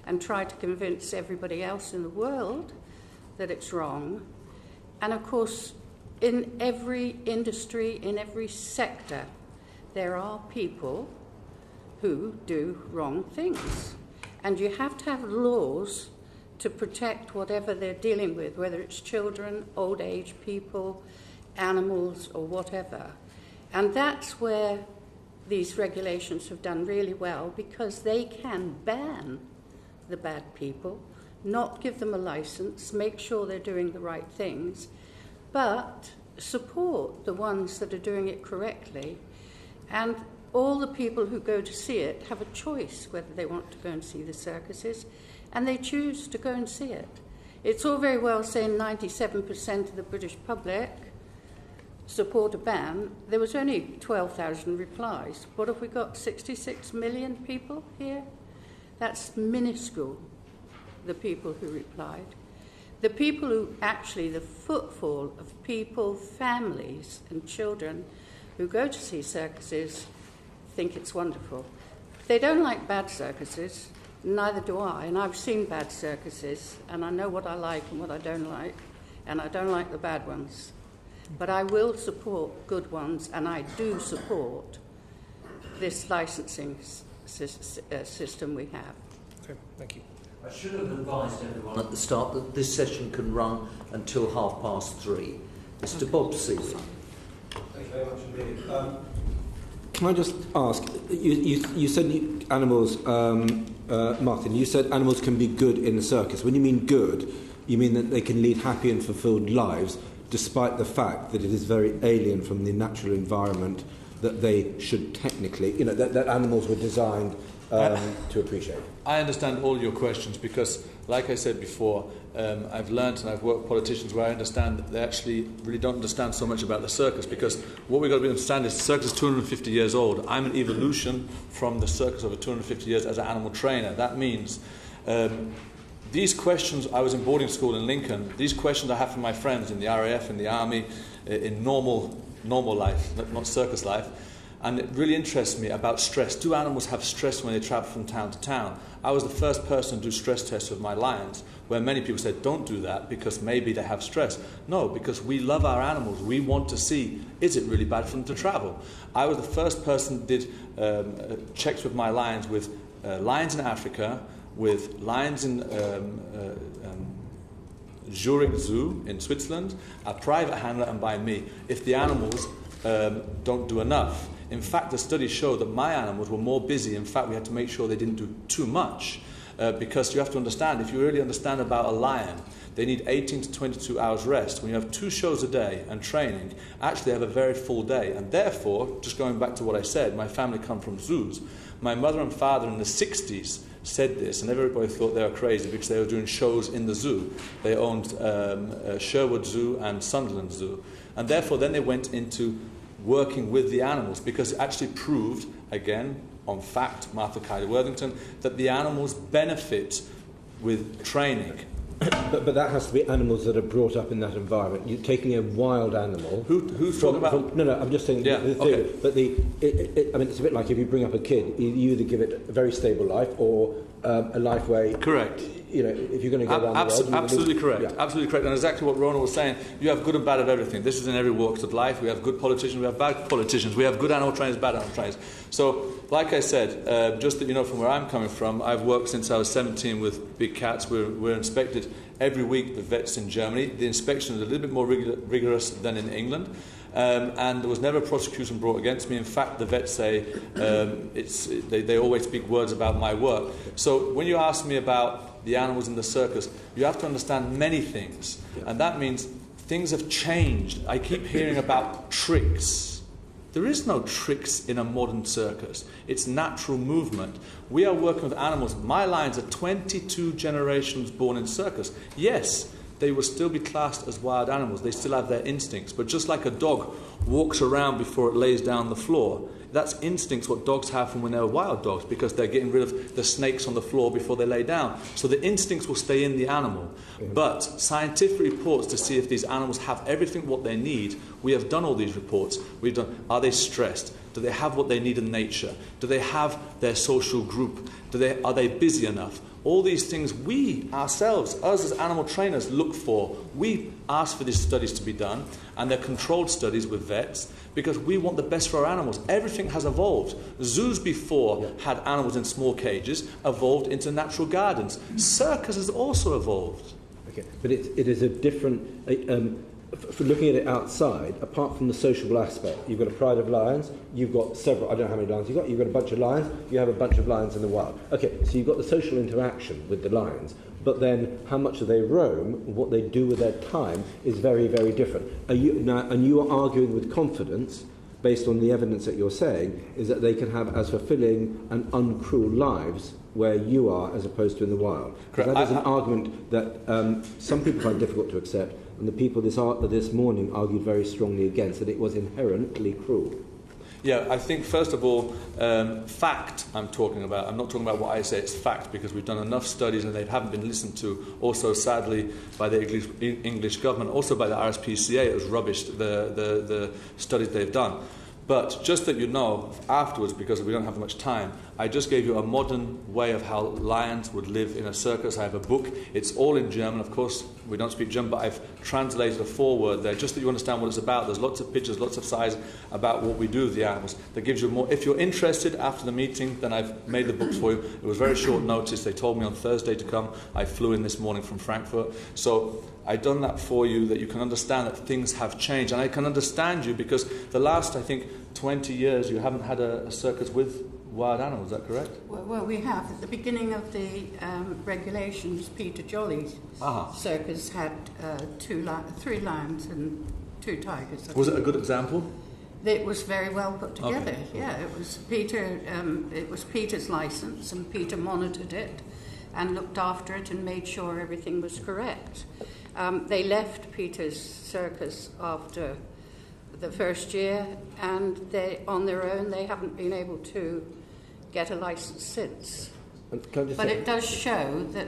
and try to convince everybody else in the world that it's wrong. And of course, in every industry, in every sector, there are people who do wrong things. And you have to have laws to protect whatever they're dealing with, whether it's children, old age people, animals, or whatever. And that's where these regulations have done really well, because they can ban the bad people, not give them a license, make sure they're doing the right things, but support the ones that are doing it correctly. And all the people who go to see it have a choice whether they want to go and see the circuses, and they choose to go and see it. It's all very well saying 97% of the British public support a ban. There was only 12,000 replies. What have we got, 66 million people here? That's minuscule, the people who replied. The people who actually, the footfall of people, families and children who go to see circuses think it's wonderful. They don't like bad circuses, neither do I, and I've seen bad circuses, and I know what I like and what I don't like, and I don't like the bad ones. But I will support good ones, and I do support this licensing system we have. Okay, thank you. I should have advised everyone at the start that this session can run until 3:30. Mr. Bob Seeley. Thank you very much indeed. Can I just ask, you said animals, Martin, you said animals can be good in the circus. When you mean good, you mean that they can lead happy and fulfilled lives, despite the fact that it is very alien from the natural environment that they should technically, that animals were designed to appreciate. I understand all your questions because, like I said before, I've learnt and I've worked with politicians where I understand that they actually really don't understand so much about the circus, because what we've got to understand is the circus is 250 years old. I'm an evolution from the circus over 250 years as an animal trainer. That means these questions, I was in boarding school in Lincoln, these questions I have from my friends in the RAF, in the army, in normal life, not circus life. And it really interests me about stress. Do animals have stress when they travel from town to town? I was the first person to do stress tests with my lions. where many people said, don't do that because maybe they have stress. No, because we love our animals. We want to see, is it really bad for them to travel? I was the first person that did checks with my lions, with lions in Africa, with lions in Zurich Zoo in Switzerland, a private handler, and by me, if the animals don't do enough. In fact, the studies show that my animals were more busy. In fact, we had to make sure they didn't do too much, because you have to understand, if you really understand about a lion, they need 18 to 22 hours rest. When you have 2 shows a day and training, actually they have a very full day. And therefore, just going back to what I said, my family come from zoos. My mother and father in the 60s said this, and everybody thought they were crazy because they were doing shows in the zoo. They owned Sherwood Zoo and Sunderland Zoo. And therefore, then they went into working with the animals, because it actually proved, again, on fact, Martha Kylie-Worthington, that the animals benefit with training. But that has to be animals that are brought up in that environment. You're taking a wild animal. Who's talking about? No, I'm just saying. Yeah, the theory. okay. But I mean, it's a bit like if you bring up a kid, you either give it a very stable life or a life where. Correct. You know, if you're going to go around the world. Absolutely correct. Yeah. Absolutely correct. And exactly what Rona was saying. You have good and bad of everything. This is in every walks of life. We have good politicians. We have bad politicians. We have good animal trainers, bad animal trainers. So, like I said, just that you know from where I'm coming from, I've worked since I was 17 with big cats. We're inspected every week, the vets in Germany. The inspection is a little bit more rigorous than in England. And there was never a prosecution brought against me. In fact, the vets say they always speak words about my work. So when you ask me about the animals in the circus, you have to understand many things. And that means things have changed. I keep hearing about tricks. There is no tricks in a modern circus. It's natural movement. We are working with animals. My lions are 22 generations born in circus. Yes, they will still be classed as wild animals. They still have their instincts. But just like a dog walks around before it lays down on the floor, that's instincts what dogs have from when they were wild dogs, because they're getting rid of the snakes on the floor before they lay down. So the instincts will stay in the animal. But scientific reports to see if these animals have everything what they need, we have done all these reports. We've done, are they stressed? Do they have what they need in nature? Do they have their social group? Are they busy enough? All these things we ourselves, us as animal trainers, look for. We ask for these studies to be done, and they're controlled studies with vets, because we want the best for our animals. Everything has evolved. Zoos before had animals in small cages, evolved into natural gardens. Circus has also evolved. Okay, but it is a different... for looking at it outside, apart from the sociable aspect, you've got a pride of lions, you've got several, I don't know how many lions you've got a bunch of lions, you have a bunch of lions in the wild. Okay, so you've got the social interaction with the lions, but then how much do they roam, what they do with their time is very, very different. And you are arguing with confidence, based on the evidence that you're saying, is that they can have as fulfilling and uncruel lives where you are as opposed to in the wild. Because that is an argument that some people find difficult to accept, and the people this morning argued very strongly against, that it was inherently cruel. Yeah, I think first of all, fact I'm talking about. I'm not talking about what I say, it's fact, because we've done enough studies and they haven't been listened to. Also, sadly, by the English government, also by the RSPCA, it was rubbish, the studies they've done. But just that you know, afterwards, because we don't have much time, I just gave you a modern way of how lions would live in a circus. I have a book. It's all in German. Of course, we don't speak German, but I've translated a foreword there just that you understand what it's about. There's lots of pictures, lots of size about what we do with the animals. That gives you more. If you're interested after the meeting, then I've made the books for you. It was very short notice. They told me on Thursday to come. I flew in this morning from Frankfurt. So I've done that for you, that you can understand that things have changed. And I can understand you because the last, I think, 20 years, you haven't had a circus with wild animals, is that correct? Well, we have. At the beginning of the regulations, Peter Jolly's circus had 3 lions and 2 tigers. Was it a good example? It was very well put together. Okay. Yeah, it was Peter. It was Peter's license, and Peter monitored it and looked after it and made sure everything was correct. They left Peter's circus after the first year, and they, on their own, they haven't been able to get a license since. But it does show that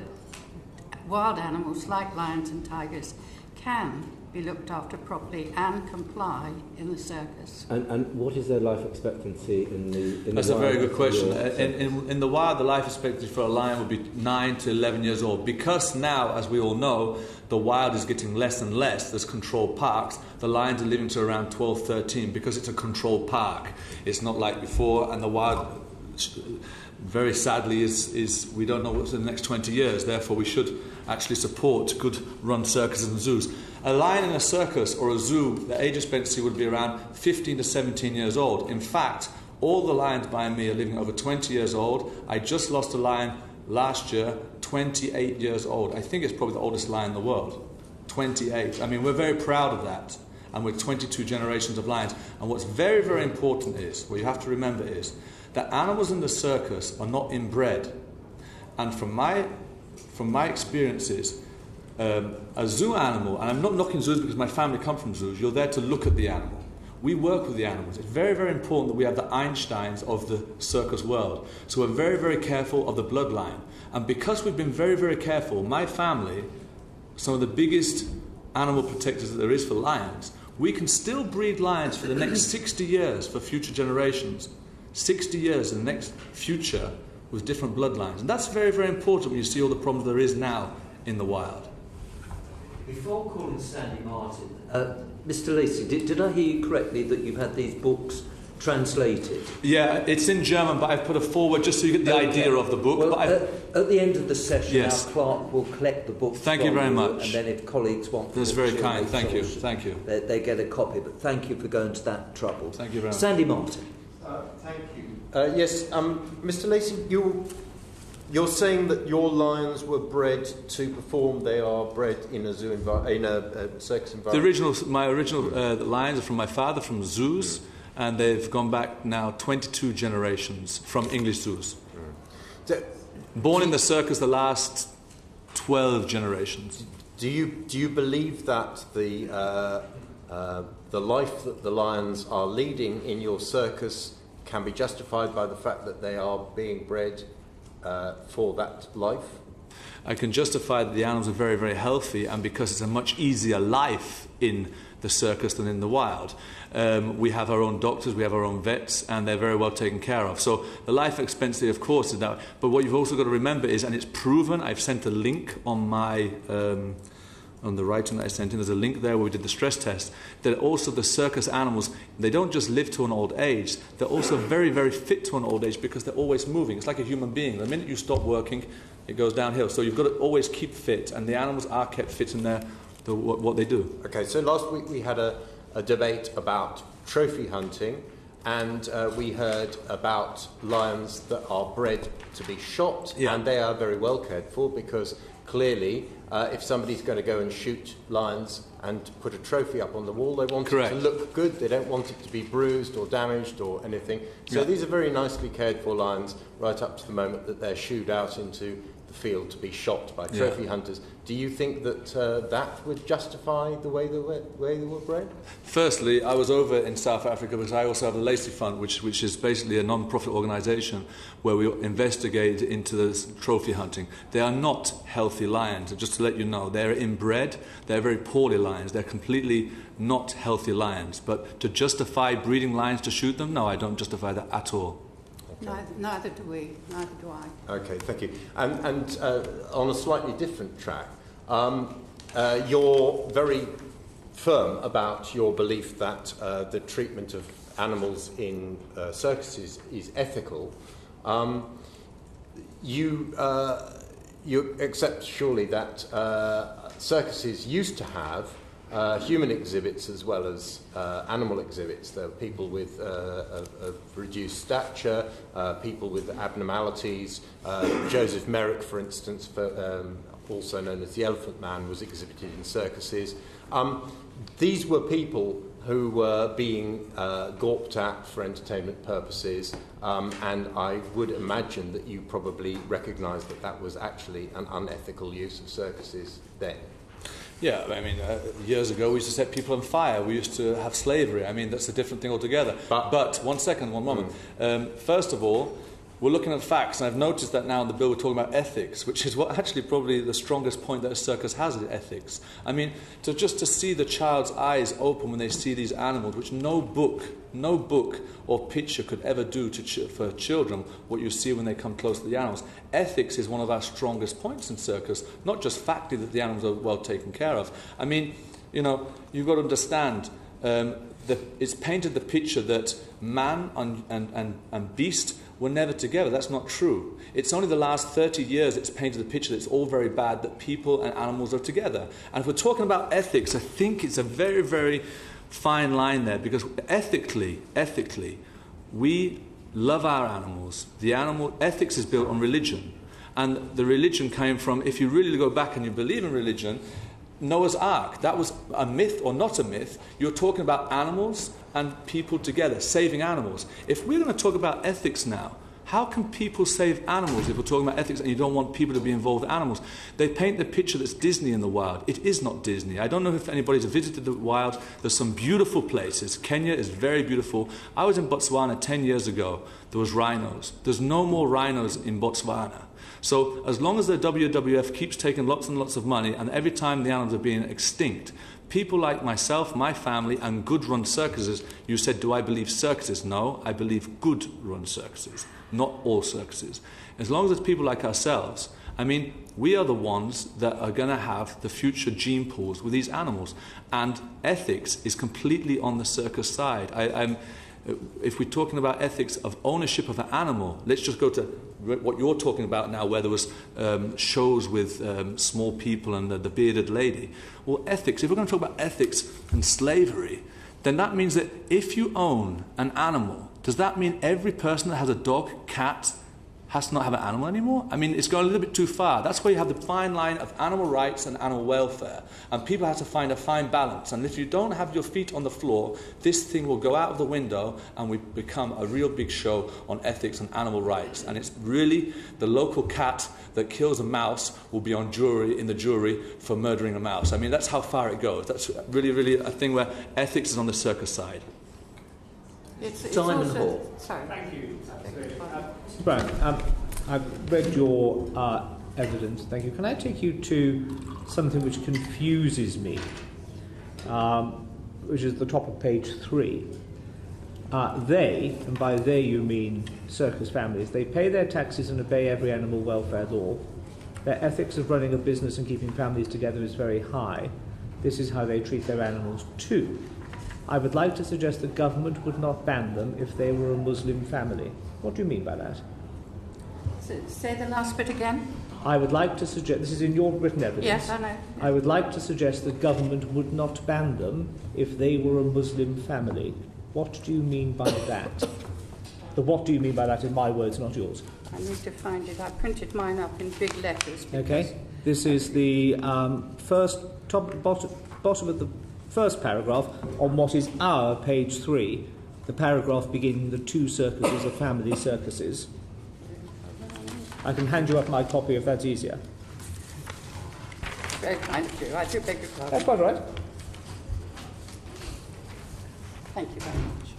wild animals like lions and tigers can be looked after properly and comply in the circus. And what is their life expectancy in the That's a wild very good question. your In the wild, the life expectancy for a lion would be 9 to 11 years old. Because now, as we all know, the wild is getting less and less. There's controlled parks. The lions are living to around 12, 13 because it's a controlled park. It's not like before, and the wild, very sadly, is we don't know what's in the next 20 years. Therefore, we should actually support good run circuses and zoos. A lion in a circus or a zoo, the age expectancy would be around 15 to 17 years old. In fact, all the lions by me are living over 20 years old. I just lost a lion last year, 28 years old. I think it's probably the oldest lion in the world. 28. I mean, we're very proud of that. And we're 22 generations of lions. And what's very, very important is, what you have to remember is, that animals in the circus are not inbred. And from my experiences, a zoo animal, and I'm not knocking zoos because my family come from zoos, you're there to look at the animal. We work with the animals. It's very, very important that we have the Einsteins of the circus world. So we're very, very careful of the bloodline. And because we've been very, very careful, my family, some of the biggest animal protectors that there is for lions, we can still breed lions for the next 60 years for future generations. 60 years in the next future with different bloodlines. And that's very, very important when you see all the problems there is now in the wild. Before calling Sandy Martin, Mr. Lacey, did I hear you correctly that you've had these books translated? Yeah, it's in German, but I've put a foreword just so you get the idea of the book. Well, but at the end of the session, yes, our clerk will collect the books. Thank you very much. And then if colleagues want... That's very kind. Thank you. Thank you. They get a copy, but thank you for going to that trouble. Thank you very much. Sandy Martin. Thank you. Yes, Mr. Lacey, you're saying that your lions were bred to perform. They are bred in a zoo in a circus environment. My original lions are from my father from zoos, and they've gone back now 22 generations from English zoos. Born in the circus the last 12 generations. Do you believe that the life that the lions are leading in your circus can be justified by the fact that they are being bred for that life? I can justify that the animals are very, very healthy, and because it's a much easier life in the circus than in the wild. We have our own doctors, we have our own vets, and they're very well taken care of. So the life expectancy, of course, is that. But what you've also got to remember is, and it's proven, I've sent a link on my... on the writing that I sent in, there's a link there where we did the stress test, that also the circus animals, they don't just live to an old age, they're also very, very fit to an old age because they're always moving. It's like a human being. The minute you stop working, it goes downhill. So you've got to always keep fit, and the animals are kept fit in what they do. Okay, so last week we had a debate about trophy hunting, and we heard about lions that are bred to be shot, and they are very well cared for because clearly if somebody's going to go and shoot lions and put a trophy up on the wall, they want it to look good. They don't want it to be bruised or damaged or anything. So these are very nicely cared for lions right up to the moment that they're shooed out into the field to be shot by trophy hunters. Do you think that that would justify the way they were bred? Firstly, I was over in South Africa because I also have the Lacey Fund, which is basically a non-profit organisation where we investigate into this trophy hunting. They are not healthy lions. Just to let you know, they're inbred. They're very poorly lions. They're completely not healthy lions. But to justify breeding lions to shoot them, no, I don't justify that at all. Neither do we. Neither do I. Okay, thank you. And on a slightly different track, you're very firm about your belief that the treatment of animals in circuses is ethical. You accept surely that circuses used to have human exhibits as well as animal exhibits. There were people with a reduced stature, people with abnormalities. Joseph Merrick, for instance, also known as the Elephant Man, was exhibited in circuses. These were people who were being gawped at for entertainment purposes, and I would imagine that you probably recognise that that was actually an unethical use of circuses then. Yeah, I mean, years ago we used to set people on fire. We used to have slavery. I mean, that's a different thing altogether. But one moment. First of all, we're looking at facts, and I've noticed that now in the bill we're talking about ethics, which is what actually probably the strongest point that a circus has is ethics. I mean, to see the child's eyes open when they see these animals, which no book or picture could ever do for children, what you see when they come close to the animals. Ethics is one of our strongest points in circus, not just factually that the animals are well taken care of. I mean, you know, you've got to understand, it's painted the picture that man and beast were never together. That's not true. It's only the last 30 years it's painted the picture that it's all very bad, that people and animals are together. And if we're talking about ethics, I think it's a very, very fine line there, because ethically, we love our animals. The animal ethics is built on religion. And the religion came from, if you really go back and you believe in religion, Noah's Ark, that was a myth or not a myth. You're talking about animals and people together, saving animals. If we're going to talk about ethics now, how can people save animals if we're talking about ethics and you don't want people to be involved with animals? They paint the picture that's Disney in the wild. It is not Disney. I don't know if anybody's visited the wild. There's some beautiful places. Kenya is very beautiful. I was in Botswana 10 years ago. There was rhinos. There's no more rhinos in Botswana. So as long as the WWF keeps taking lots and lots of money, and every time the animals are being extinct, people like myself, my family, and good-run circuses, you said, do I believe circuses? No, I believe good-run circuses, not all circuses. As long as it's people like ourselves, I mean, we are the ones that are going to have the future gene pools with these animals. And ethics is completely on the circus side. If we're talking about ethics of ownership of an animal, let's just go to what you're talking about now, where there was shows with small people and the bearded lady. Well, ethics, if we're going to talk about ethics and slavery, then that means that if you own an animal, does that mean every person that has a dog, cat, has to not have an animal anymore? I mean, it's going a little bit too far. That's where you have the fine line of animal rights and animal welfare. And people have to find a fine balance. And if you don't have your feet on the floor, this thing will go out of the window and we become a real big show on ethics and animal rights. And it's really the local cat that kills a mouse will be on in the jury for murdering a mouse. I mean, that's how far it goes. That's really, really a thing where ethics is on the circus side. It's Simon also, Hall. Sorry. Thank you. Mr. Brown, I've read your evidence. Thank you. Can I take you to something which confuses me, which is the top of page 3? They, and by they you mean circus families, they pay their taxes and obey every animal welfare law. Their ethics of running a business and keeping families together is very high. This is how they treat their animals too. I would like to suggest the government would not ban them if they were a Muslim family. What do you mean by that? Say the last bit again. I would like to suggest, this is in your written evidence. Yes, I know. I would like to suggest the government would not ban them if they were a Muslim family. What do you mean by that? The what do you mean by that in my words, not yours. I need to find it. I printed mine up in big letters. Okay. This is the bottom of the first paragraph on what is our page 3. The paragraph beginning, the two circuses are family circuses. I can hand you up my copy if that's easier. Very kind of you. I do beg your pardon. That's quite all right. Thank you very much.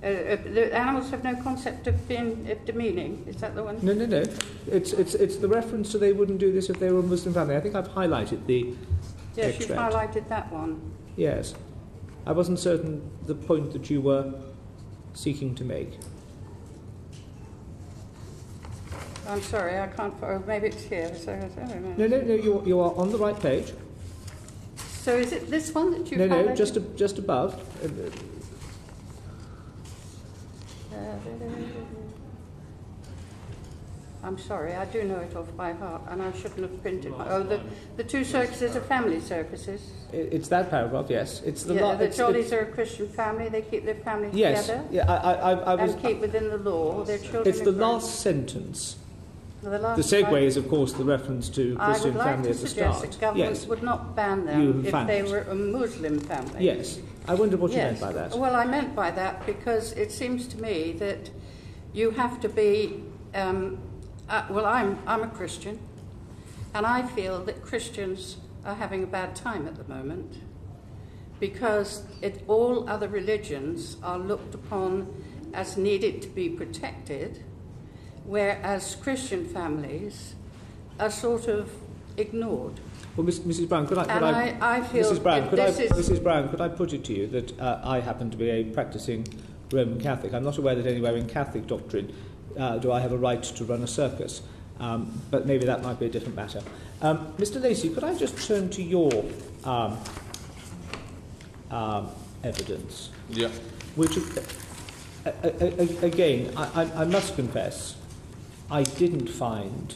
The animals have no concept of being demeaning. Is that the one? No. It's the reference to they wouldn't do this if they were a Muslim family. I think I've highlighted the Yes, extract. you've highlighted that one. Yes. I wasn't certain the point that you were seeking to make. I'm sorry, I can't. Oh, maybe it's here. So, No. You are on the right page. So is it this one that you've highlighted? No. Just above. I'm sorry, I do know it off by heart, and I shouldn't have printed my... Oh, the two circuses are family circuses. It's that paragraph, yes. It's the the Jollies are a Christian family. They keep their family together. Yes, I was... And keep within the law. Their children... It's the last sentence. The segue is, of course, the reference to Christian family at the start. I would like to suggest that government would not ban them if they were a Muslim family. Yes. I wonder what you meant by that. Well, I meant by that because it seems to me that you have to be... I'm a Christian, and I feel that Christians are having a bad time at the moment. because all other religions are looked upon as needed to be protected, whereas Christian families are sort of ignored. Well, Mrs. Brown, could I feel Mrs. Brown, could I put it to you that I happen to be a practising Roman Catholic. I'm not aware that anywhere in Catholic doctrine do I have a right to run a circus, but maybe that might be a different matter. Mr. Lacey, could I just turn to your evidence? Yeah. Which, again, I must confess, I didn't find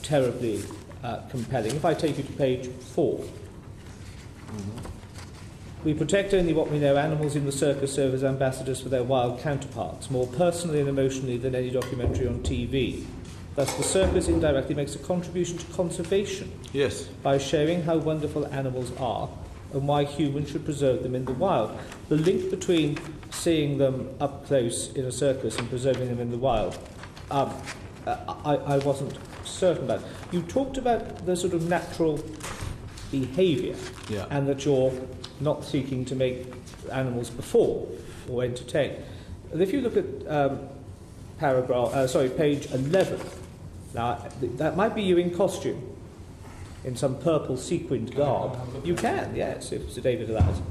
terribly compelling. If I take you to page 4. We protect only what we know. Animals in the circus serve as ambassadors for their wild counterparts, more personally and emotionally than any documentary on TV. Thus, the circus indirectly makes a contribution to conservation by showing how wonderful animals are and why humans should preserve them in the wild. The link between seeing them up close in a circus and preserving them in the wild, I wasn't certain about. You talked about the sort of natural behaviour and that you're not seeking to make animals perform or entertain. And if you look at page 11, now that might be you in costume, in some purple sequined garb. You can, yes, if Sir David allows.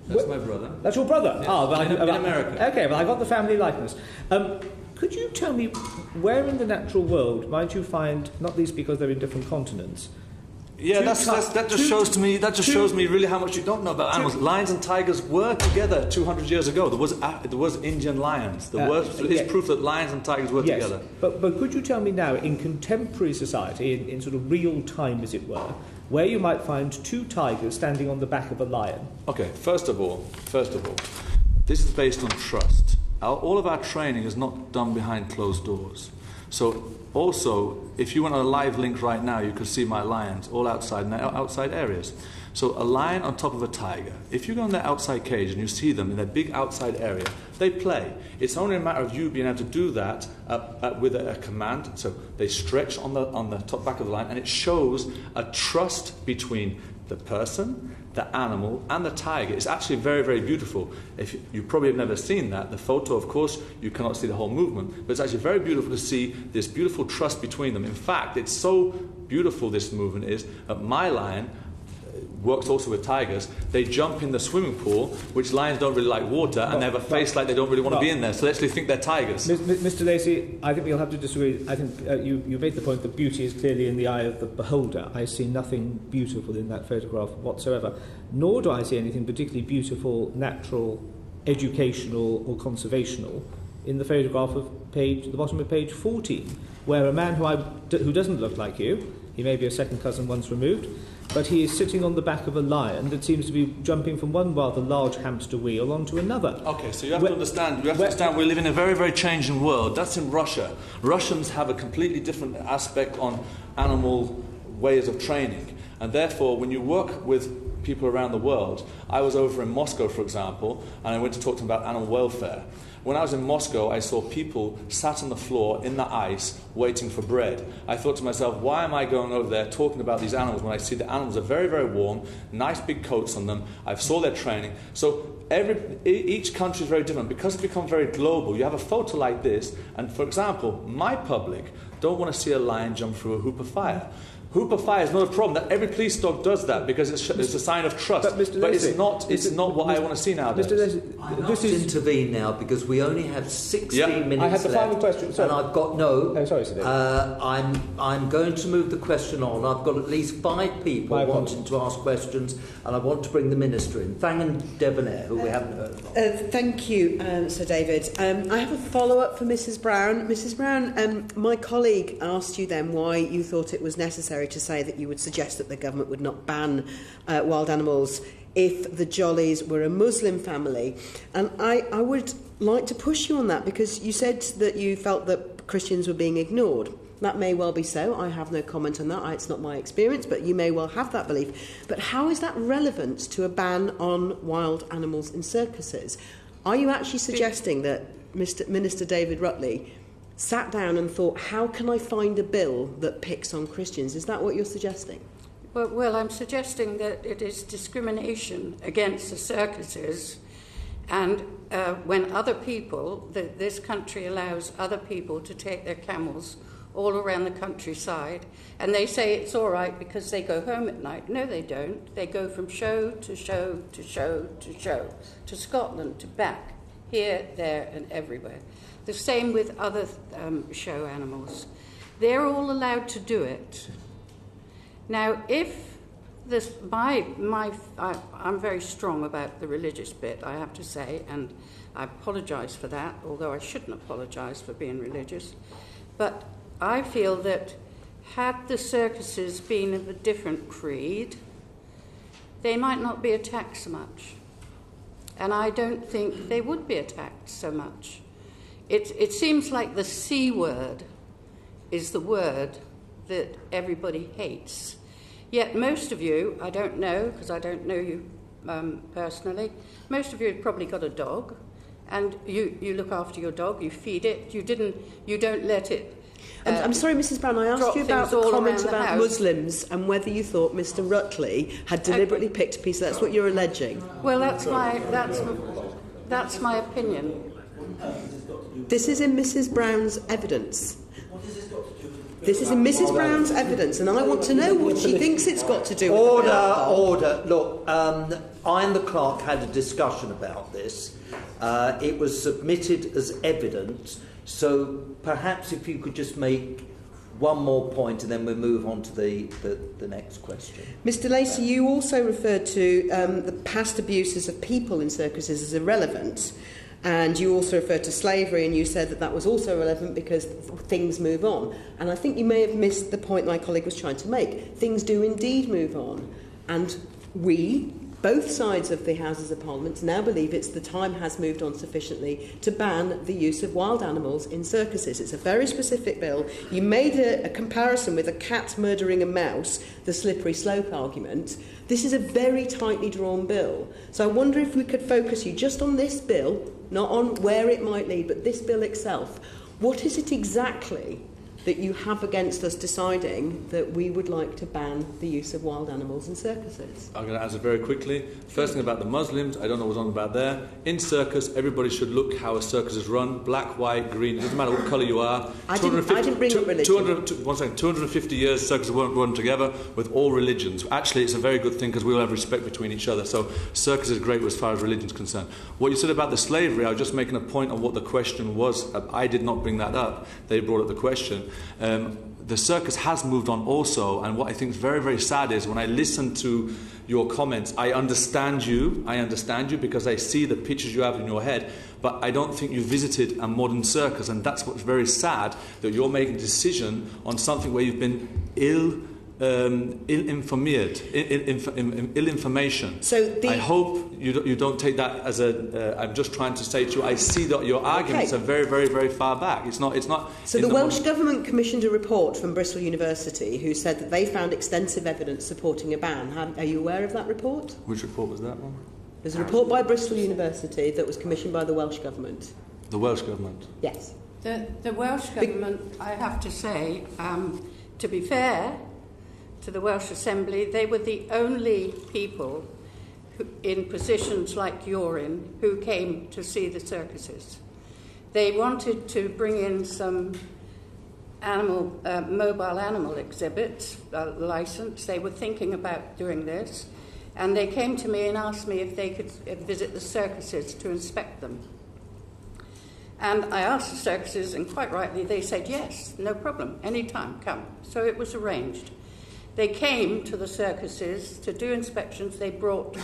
That's my brother. That's your brother? Yes. Ah, well, in America. Okay, well, I got the family likeness. Could you tell me where in the natural world might you find, not least because they're in different continents? Yeah, that just shows me really how much you don't know about animals. Lions and tigers were together 200 years ago. There was Indian lions. There is proof that lions and tigers were together. But could you tell me now, in contemporary society, in sort of real time, as it were, where you might find two tigers standing on the back of a lion? Okay, first of all, this is based on trust. All of our training is not done behind closed doors. So also, if you went on a live link right now, you could see my lions all outside areas. So a lion on top of a tiger. If you go in their outside cage and you see them in their big outside area, they play. It's only a matter of you being able to do that with a command. So they stretch on the top back of the lion, and it shows a trust between the person, the animal, and the tiger. It's actually very, very beautiful. If you probably have never seen that. The photo, of course, you cannot see the whole movement, but it's actually very beautiful to see this beautiful trust between them. In fact, it's so beautiful, this movement is, that my lion works also with tigers. They jump in the swimming pool, which lions don't really like water, and they have a face like they don't really want to be in there, so they actually think they're tigers. Mr. Lacey, I think we'll have to disagree. I think you made the point that beauty is clearly in the eye of the beholder. I see nothing beautiful in that photograph whatsoever, nor do I see anything particularly beautiful, natural, educational or conservational in the photograph of the bottom of page 14, where a man who doesn't look like you, he may be a second cousin once removed, but he is sitting on the back of a lion that seems to be jumping from one rather large hamster wheel onto another. Okay, so you have to understand we live in a very, very changing world. That's in Russia. Russians have a completely different aspect on animal ways of training. And therefore, when you work with people around the world, I was over in Moscow, for example, and I went to talk to them about animal welfare. When I was in Moscow, I saw people sat on the floor in the ice waiting for bread. I thought to myself, why am I going over there talking about these animals when I see the animals are very, very warm, nice big coats on them, I saw their training. So each country is very different. Because it's become very global, you have a photo like this, and for example, my public don't want to see a lion jump through a hoop of fire. Hoop of fire is not a problem. That every police dog does that because it's a sign of trust. But it's not what I want to see nowadays. Mr. Lacey, I must intervene now because we only have 16 minutes I have the left, final question. Sorry. And I've got no. Oh, sorry, Sir I'm going to move the question on. I've got at least 5 people wanting to ask questions, and I want to bring the Minister in. Fang and Debonair, who we haven't heard from. Thank you, Sir David. I have a follow-up for Mrs. Brown. Mrs. Brown, my colleague asked you then why you thought it was necessary to say that you would suggest that the government would not ban wild animals if the Jollies were a Muslim family. And I would like to push you on that because you said that you felt that Christians were being ignored. That may well be so. I have no comment on that. It's not my experience, but you may well have that belief. But how is that relevant to a ban on wild animals in circuses? Are you actually suggesting that Minister David Rutley sat down and thought, how can I find a bill that picks on Christians? Is that what you're suggesting? Well, I'm suggesting that it is discrimination against the circuses, and when other people, this country allows other people to take their camels all around the countryside, and they say it's all right because they go home at night. No, they don't. They go from show to show to show to show, to Scotland, to back, here, there, and everywhere. The same with other show animals. They're all allowed to do it. Now, if this, I'm very strong about the religious bit, I have to say, and I apologise for that, although I shouldn't apologise for being religious. But I feel that had the circuses been of a different creed, they might not be attacked so much. And I don't think they would be attacked so much. It seems like the C word is the word that everybody hates. Yet most of you, I don't know, because I don't know you personally, most of you have probably got a dog, and you look after your dog, you feed it, you don't let it. I'm sorry, Mrs. Brown, I asked you about the comment about Muslims and whether you thought Mr. Rutley had deliberately picked a piece. That's what you're alleging. Well, that's my opinion. This is in Mrs. Brown's evidence. This is in Mrs. Brown's evidence, and I want to know what she thinks it's got to do with Order. Look, I and the clerk had a discussion about this. It was submitted as evidence, so perhaps if you could just make one more point and then we'll move on to the next question. Mr. Lacey, you also referred to the past abuses of people in circuses as irrelevant. And you also referred to slavery, and you said that that was also relevant because things move on. And I think you may have missed the point my colleague was trying to make. Things do indeed move on. And we, both sides of the Houses of Parliament, now believe the time has moved on sufficiently to ban the use of wild animals in circuses. It's a very specific bill. You made a comparison with a cat murdering a mouse, the slippery slope argument. This is a very tightly drawn bill. So I wonder if we could focus you just on this bill, not on where it might lead, but this bill itself. What is it exactly that you have against us deciding that we would like to ban the use of wild animals in circuses? I'm going to answer very quickly. First thing about the Muslims, I don't know what's on about there. In circus, everybody should look how a circus is run. Black, white, green, it doesn't matter what colour you are. I didn't bring up religion. 250 years circuses weren't run together with all religions. Actually, it's a very good thing because we all have respect between each other. So circus is great as far as religion is concerned. What you said about the slavery, I was just making a point on what the question was. I did not bring that up. They brought up the question. The circus has moved on also, and what I think is very, very sad is when I listen to your comments, I understand you because I see the pictures you have in your head, but I don't think you visited a modern circus, and that's what's very sad, that you're making a decision on something where you've been ill-information. So I hope you don't take that as a. I'm just trying to say to you, I see that your arguments are very, very, very far back. It's not. So the Welsh Government commissioned a report from Bristol University who said that they found extensive evidence supporting a ban. Are you aware of that report? Which report was that one? There's a report by Bristol University that was commissioned by the Welsh Government. The Welsh Government? Yes. The Welsh Government, I have to say, to be fair to the Welsh Assembly, they were the only people in positions like you're in who came to see the circuses. They wanted to bring in some mobile animal exhibits, license. They were thinking about doing this, and they came to me and asked me if they could visit the circuses to inspect them. And I asked the circuses, and quite rightly, they said, yes, no problem, anytime, come. So it was arranged. They came to the circuses to do inspections. They brought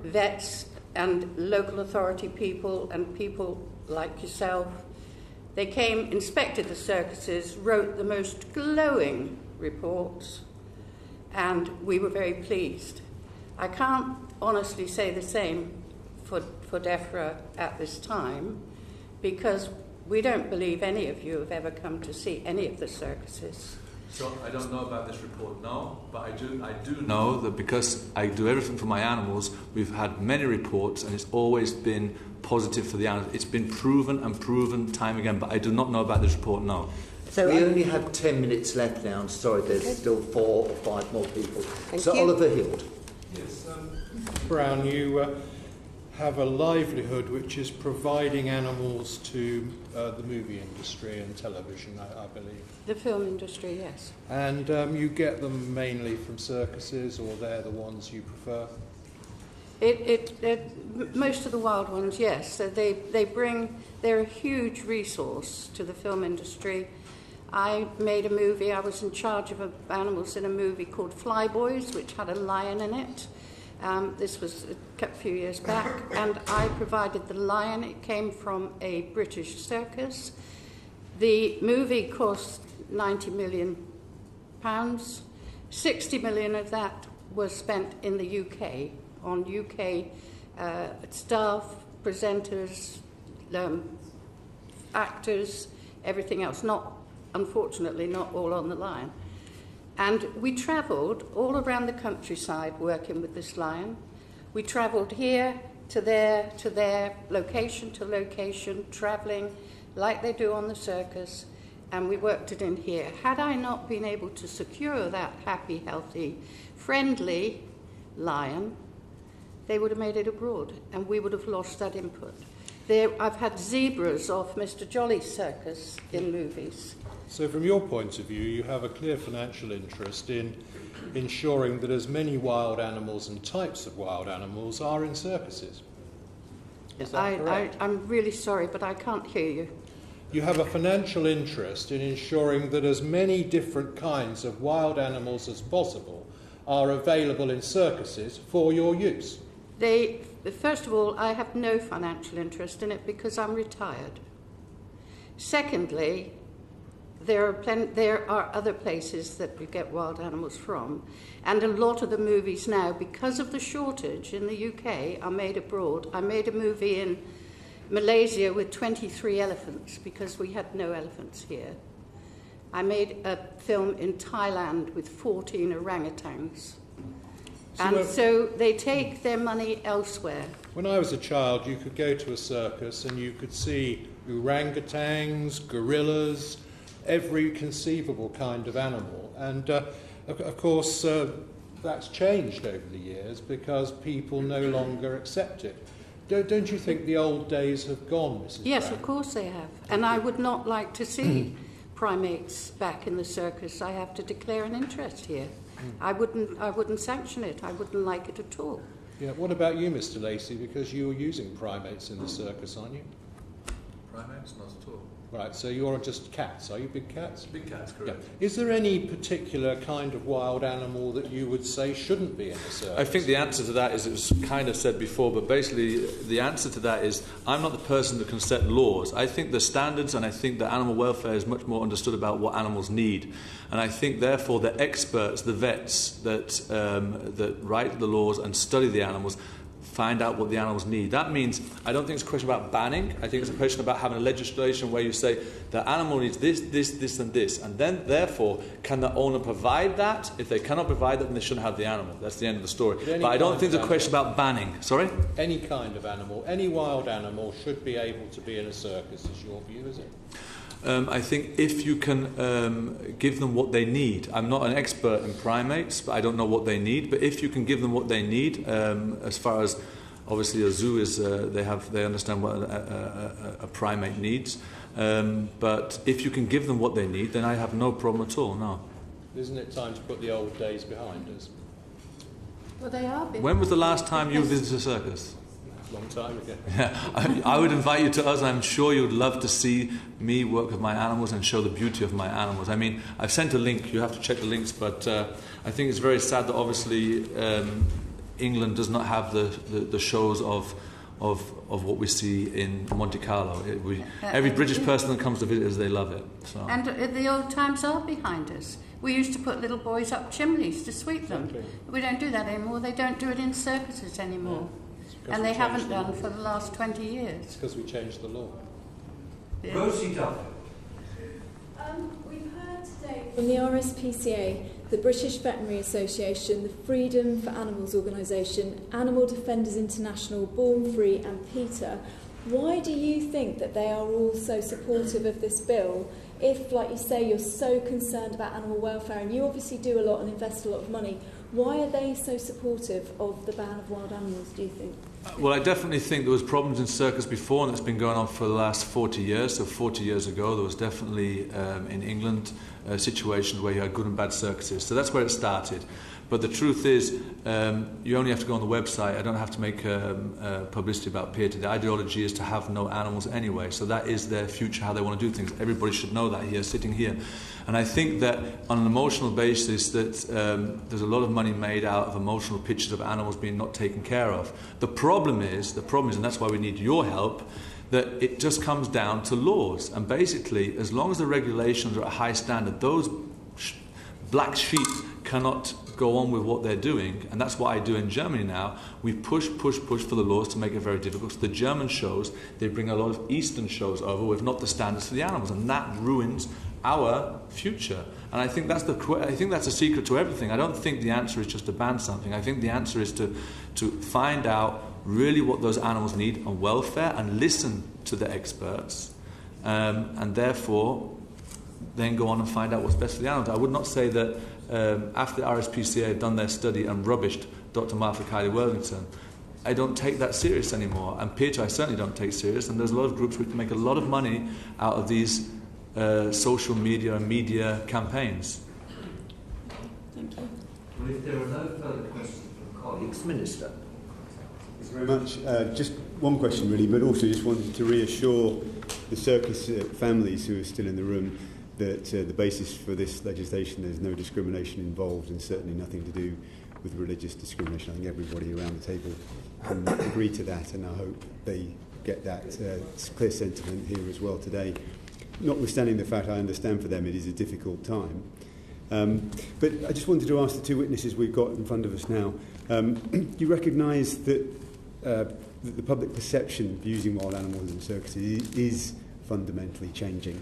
vets and local authority people and people like yourself. They came, inspected the circuses, wrote the most glowing reports, and we were very pleased. I can't honestly say the same for DEFRA at this time, because we don't believe any of you have ever come to see any of the circuses. So I don't know about this report now, but I do know that because I do everything for my animals, we've had many reports and it's always been positive for the animals. It's been proven and proven time again, but I do not know about this report now. So we only have 10 minutes left now. I'm sorry, there's still 4 or 5 more people. Thank you. Oliver Hild. Yes, Brown, you have a livelihood which is providing animals to the movie industry and television, I believe. The film industry, yes. And you get them mainly from circuses, or they're the ones you prefer? Most of the wild ones, yes. So they're a huge resource to the film industry. I made a movie, I was in charge of animals in a movie called Flyboys, which had a lion in it. This was a few years back, and I provided the lion. It came from a British circus. The movie cost £90 million. 60 million of that was spent in the UK, on UK staff, presenters, actors, everything else. Unfortunately, not all on the lion. And we travelled all around the countryside working with this lion. We travelled here to there, location to location, travelling like they do on the circus, and we worked it in here. Had I not been able to secure that happy, healthy, friendly lion, they would have made it abroad, and we would have lost that input. I've had zebras off Mr. Jolly's circus in movies. So from your point of view, you have a clear financial interest in ensuring that as many wild animals and types of wild animals are in circuses. Is that correct? I'm really sorry, but I can't hear you. You have a financial interest in ensuring that as many different kinds of wild animals as possible are available in circuses for your use. First of all, I have no financial interest in it because I'm retired. Secondly, there are other places that you get wild animals from, and a lot of the movies now, because of the shortage in the UK, are made abroad. I made a movie in Malaysia with 23 elephants because we had no elephants here. I made a film in Thailand with 14 orangutans. So they take their money elsewhere. When I was a child, you could go to a circus and you could see orangutans, gorillas, every conceivable kind of animal. And, of course, that's changed over the years because people no longer accept it. Don't you think the old days have gone, Mrs. Yes, Brown? of course they have. And I would not like to see primates back in the circus. I have to declare an interest here. I wouldn't sanction it. I wouldn't like it at all. Yeah. What about you, Mr. Lacey? Because you're using primates in the circus, aren't you? Primates? Not at all. Right, so you're just cats. Are you big cats? Big cats, correct. Yeah. Is there any particular kind of wild animal that you would say shouldn't be in the circus? I think the answer to that is, it was kind of said before, but basically the answer to that is I'm not the person that can set laws. I think the standards, and I think that animal welfare is much more understood about what animals need. And I think, therefore, the experts, the vets that write the laws and study the animals, find out what the animals need. That means, I don't think it's a question about banning. I think it's a question about having a legislation where you say the animal needs this, this, this, and this. And then, therefore, can the owner provide that? If they cannot provide that, then they shouldn't have the animal. That's the end of the story. But I don't think it's a question about banning. Sorry? Any kind of animal, any wild animal should be able to be in a circus, is your view, is it? I think if you can give them what they need. I'm not an expert in primates, but I don't know what they need. But if you can give them what they need, as far as obviously a zoo is, they understand what a primate needs. But if you can give them what they need, then I have no problem at all. No. Isn't it time to put the old days behind us? Well, they are. When was the last time you visited a circus? Long time ago. Yeah, I would invite you to us. I'm sure you'd love to see me work with my animals and show the beauty of my animals. I mean, I've sent a link. You have to check the links, but I think it's very sad that obviously England does not have the shows of what we see in Monte Carlo. Every British person that comes to visit us, they love it. So. And the old times are behind us. We used to put little boys up chimneys to sweep them. Exactly. We don't do that anymore. They don't do it in circuses anymore. Yeah. And they haven't done for the last 20 years. It's because we changed the law. Yeah. Rosie Duff. We've heard today from the RSPCA, the British Veterinary Association, the Freedom for Animals organisation, Animal Defenders International, Born Free and PETA. Why do you think that they are all so supportive of this bill if, like you say, you're so concerned about animal welfare, and you obviously do a lot and invest a lot of money, why are they so supportive of the ban of wild animals, do you think? Well, I definitely think there was problems in circus before, and it's been going on for the last 40 years. So 40 years ago, there was definitely, in England, situations where you had good and bad circuses. So that's where it started. But the truth is, you only have to go on the website. I don't have to make publicity about Peter. The ideology is to have no animals anyway. So that is their future, how they want to do things. Everybody should know that here, sitting here. And I think that on an emotional basis, that there's a lot of money made out of emotional pictures of animals being not taken care of. The problem is, and that's why we need your help, that it just comes down to laws. And basically, as long as the regulations are at a high standard, those black sheep cannot go on with what they're doing, and that's what I do in Germany now. We push for the laws to make it very difficult. So the German shows, they bring a lot of Eastern shows over with not the standards for the animals, and that ruins our future. And I think that's a secret to everything. I don't think the answer is just to ban something. I think the answer is to find out really what those animals need on welfare and listen to the experts, and therefore then go on and find out what's best for the animals. I would not say that after the RSPCA had done their study and rubbished Dr. Martha Kiley-Worthington, I don't take that serious anymore. And Peter, I certainly don't take serious. And there's a lot of groups which make a lot of money out of these social media and media campaigns. Thank you. Well, if there are no further questions from colleagues, Minister. Thanks very much. Just one question, really, but also just wanted to reassure the circus families who are still in the room that the basis for this legislation, there's no discrimination involved, and certainly nothing to do with religious discrimination. I think everybody around the table can agree to that, and I hope they get that clear sentiment here as well today. Notwithstanding the fact I understand for them it is a difficult time. But I just wanted to ask the two witnesses we've got in front of us now, do you recognise that the public perception of using wild animals in circuses is fundamentally changing?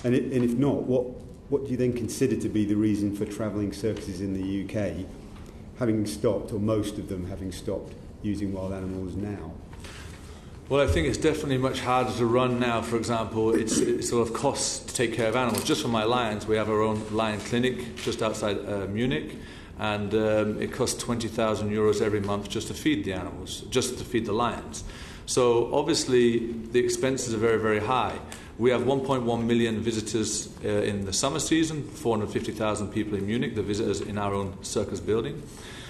And if not, what do you then consider to be the reason for travelling circuses in the UK having stopped, or most of them having stopped, using wild animals now? Well, I think it's definitely much harder to run now. For example, it's a lot of costs to take care of animals. Just for my lions, we have our own lion clinic just outside Munich, and it costs 20,000 euros every month just to feed the animals, just to feed the lions. So obviously the expenses are very, very high. We have 1.1 million visitors in the summer season, 450,000 people in Munich, the visitors in our own circus building.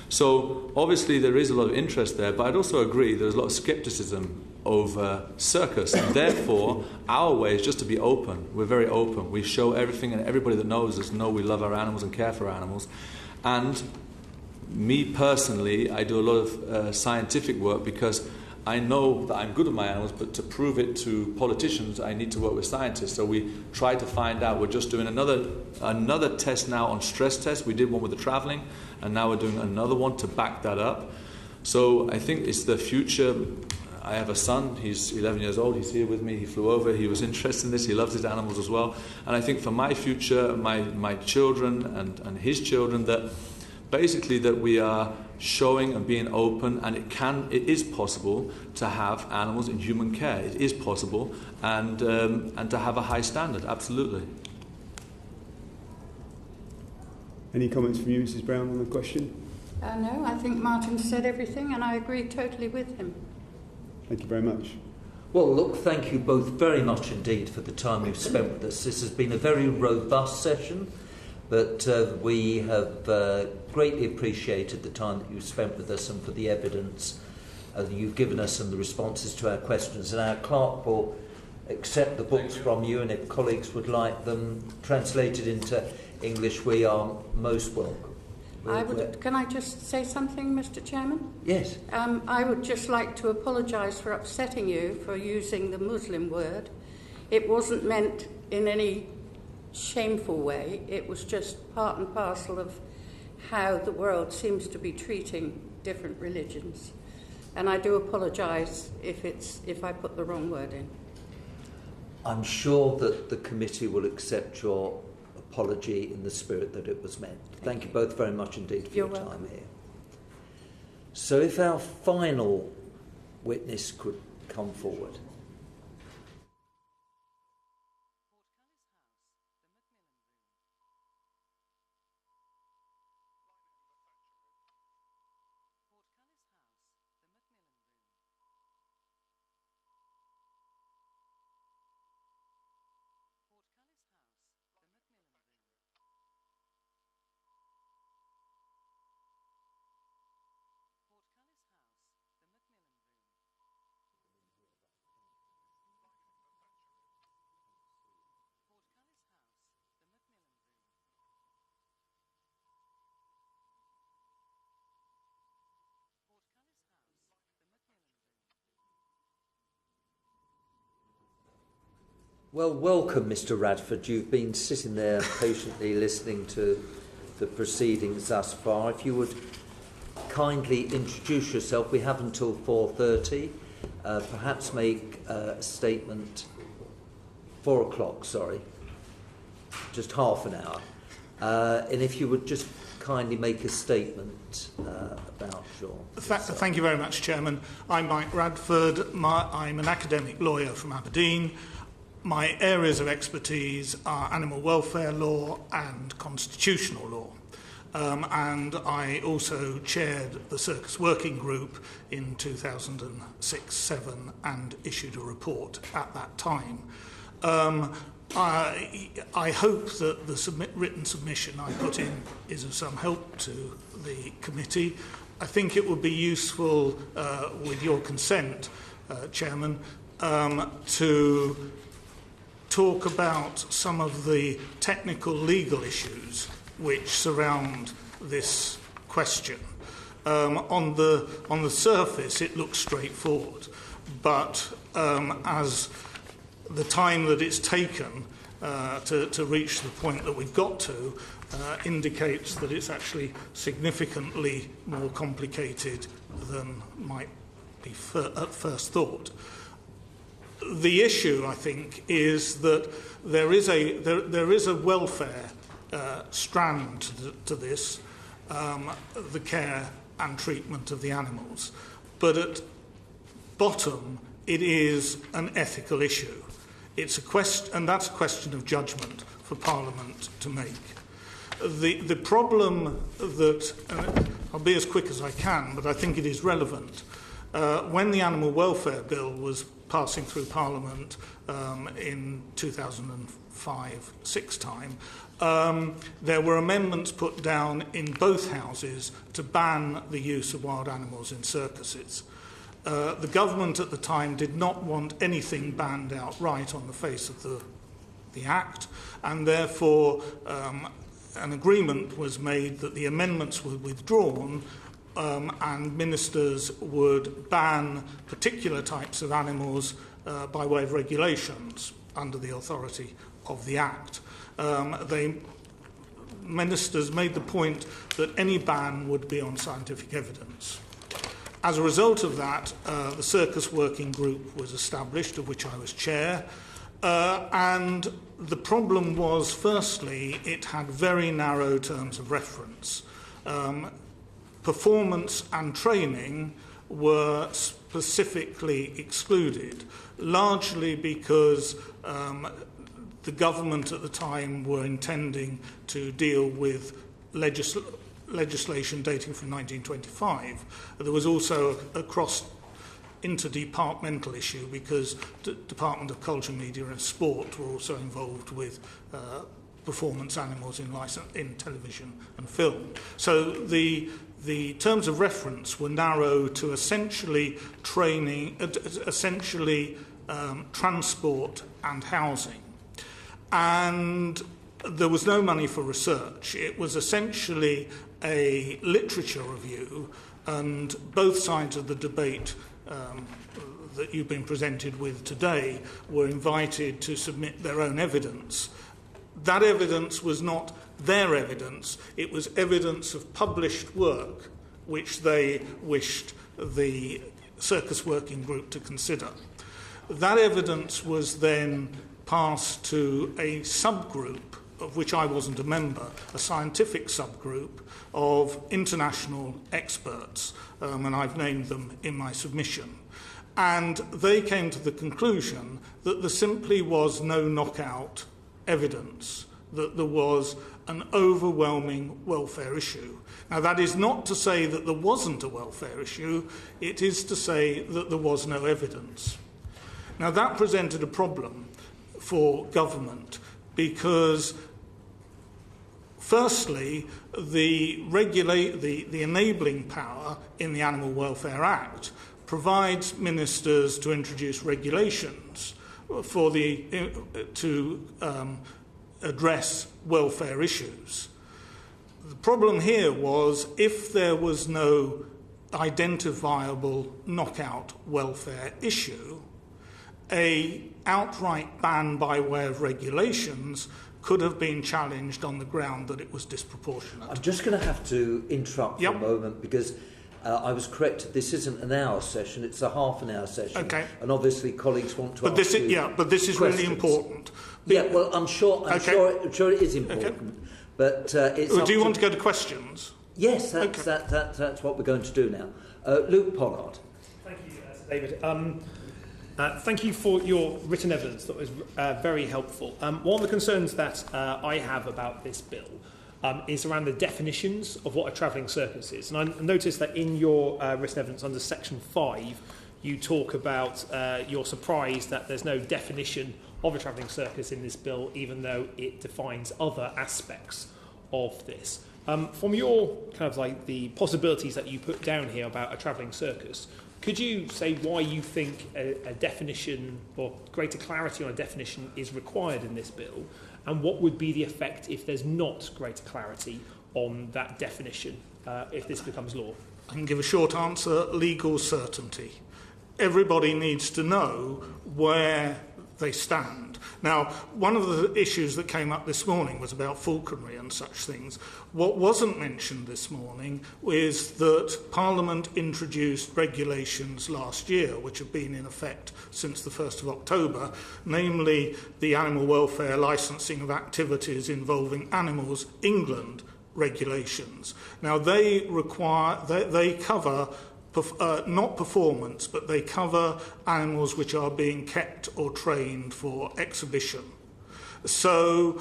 So obviously there is a lot of interest there, but I'd also agree there's a lot of scepticism over circus, and therefore our way is just to be open. We're very open. We show everything, and everybody that knows us know we love our animals and care for our animals. And me personally, I do a lot of scientific work, because I know that I'm good at my animals, but to prove it to politicians, I need to work with scientists. So we try to find out. We're just doing another test now on stress tests. We did one with the travelling, and now we're doing another one to back that up. So I think it's the future. I have a son, he's 11 years old, he's here with me, he flew over, he was interested in this, he loves his animals as well. And I think for my future, my children and his children, that basically that we are showing and being open, and it is possible to have animals in human care. It is possible, and to have a high standard, absolutely. Any comments from you, Mrs. Brown, on the question? No, I think Martin said everything, and I agree totally with him. Thank you very much. Well, look, thank you both very much indeed for the time you've spent with us. This has been a very robust session, but we have greatly appreciated the time that you've spent with us and for the evidence that you've given us and the responses to our questions. And our clerk will accept the books from you, and if colleagues would like them translated into English, we are most welcome. Can I just say something, Mr. Chairman? Yes. I would just like to apologise for upsetting you for using the Muslim word. It wasn't meant in any shameful way. It was just part and parcel of how the world seems to be treating different religions. And I do apologise if I put the wrong word in. I'm sure that the committee will accept your apology in the spirit that it was meant. Thank you both very much indeed for your time here. So if our final witness could come forward. Well, welcome, Mr. Radford. You've been sitting there patiently listening to the proceedings thus far. If you would kindly introduce yourself. We have until 4:30. Perhaps make a statement. 4 o'clock, sorry. Just half an hour. And if you would just kindly make a statement about your... Thank you very much, Chairman. I'm Mike Radford. I'm an academic lawyer from Aberdeen. My areas of expertise are animal welfare law and constitutional law. And I also chaired the Circus Working Group in 2006-07 and issued a report at that time. I hope that the written submission I put in is of some help to the committee. I think it would be useful, with your consent, Chairman, to talk about some of the technical legal issues which surround this question. On the surface, it looks straightforward, but as the time that it's taken to reach the point that we've got to indicates that it's actually significantly more complicated than might be at first thought. The issue, I think, is that there is a welfare strand to this, the care and treatment of the animals, but at bottom it is an ethical issue. It's a question, and that's a question of judgment for Parliament to make. The problem that, I'll be as quick as I can, but I think it is relevant. When the Animal Welfare Bill was passing through Parliament in 2005-06 time, there were amendments put down in both houses to ban the use of wild animals in circuses. The government at the time did not want anything banned outright on the face of the Act, and therefore an agreement was made that the amendments were withdrawn and ministers would ban particular types of animals by way of regulations under the authority of the Act. Ministers made the point that any ban would be on scientific evidence. As a result of that, the Circus Working Group was established, of which I was chair, and the problem was, firstly, it had very narrow terms of reference. Performance and training were specifically excluded, largely because the government at the time were intending to deal with legislation dating from 1925. There was also a interdepartmental issue because the Department of Culture, Media and Sport were also involved with performance animals in television and film. So the terms of reference were narrow to essentially transport and housing. And there was no money for research. It was essentially a literature review, and both sides of the debate that you've been presented with today were invited to submit their own evidence. That evidence was not their evidence, it was evidence of published work which they wished the Circus Working Group to consider. That evidence was then passed to a subgroup, of which I wasn't a member, a scientific subgroup of international experts, and I've named them in my submission. And they came to the conclusion that there simply was no knockout evidence, that there was an overwhelming welfare issue. Now, that is not to say that there wasn't a welfare issue, it is to say that there was no evidence. Now, that presented a problem for government because, firstly, the enabling power in the Animal Welfare Act provides ministers to introduce regulations to address welfare issues. The problem here was if there was no identifiable knockout welfare issue, a outright ban by way of regulations could have been challenged on the ground that it was disproportionate. I'm just going to have to interrupt for a moment because I was corrected. This isn't an hour session; it's a half an hour session. Okay. And obviously, colleagues want to. But this is questions. really important. Yeah. Well, I'm sure it is important. Okay. But it's. Well, do you want to go to questions? Yes, that's what we're going to do now. Luke Pollard. Thank you, David. Thank you for your written evidence. That was very helpful. One of the concerns that I have about this bill is around the definitions of what a travelling circus is. And I noticed that in your written evidence under Section 5, you talk about you're surprised that there's no definition of a travelling circus in this bill, even though it defines other aspects of this. From your kind of like the possibilities that you put down here about a travelling circus, could you say why you think a definition or greater clarity on a definition is required in this bill, and what would be the effect if there's not greater clarity on that definition if this becomes law? I can give a short answer: legal certainty. Everybody needs to know where they stand. Now, one of the issues that came up this morning was about falconry and such things. What wasn't mentioned this morning is that Parliament introduced regulations last year, which have been in effect since the 1st of October, namely the Animal Welfare Licensing of Activities Involving Animals England regulations. Now, they cover not performance, but they cover animals which are being kept or trained for exhibition. So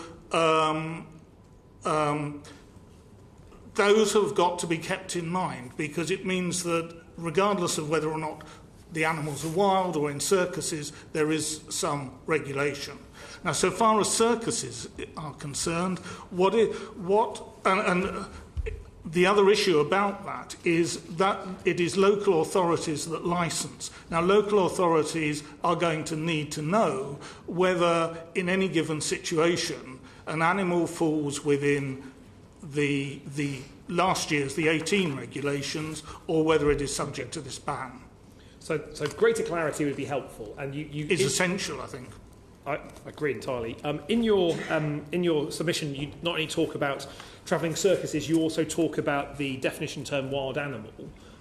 those have got to be kept in mind, because it means that regardless of whether or not the animals are wild or in circuses, there is some regulation. Now, so far as circuses are concerned, the other issue about that is that it is local authorities that licence. Now, local authorities are going to need to know whether, in any given situation, an animal falls within the last year's, the 18 regulations, or whether it is subject to this ban. So greater clarity would be helpful, and is essential, I think. I agree entirely. In your submission, you not only talk about travelling circuses, you also talk about the definition term wild animal.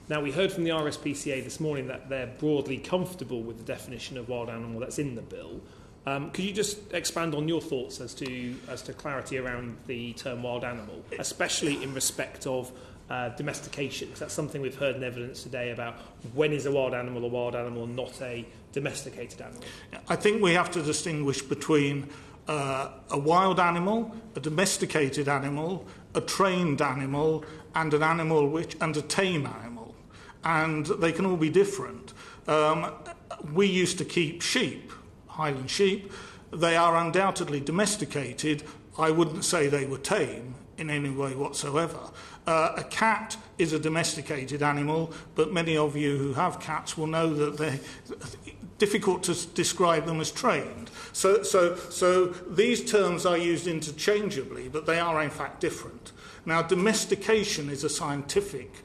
Now, we heard from the RSPCA this morning that they're broadly comfortable with the definition of wild animal that's in the bill. Could you just expand on your thoughts as to clarity around the term wild animal, especially in respect of domestication? Because that's something we've heard in evidence today about when is a wild animal and not a domesticated animal. I think we have to distinguish between a wild animal, a domesticated animal, a trained animal, and an animal and a tame animal, and they can all be different. We used to keep sheep, Highland sheep. They are undoubtedly domesticated. I wouldn't say they were tame in any way whatsoever. A cat is a domesticated animal, but many of you who have cats will know that they're difficult to describe them as trained. So these terms are used interchangeably, but they are in fact different. Now, domestication is a scientific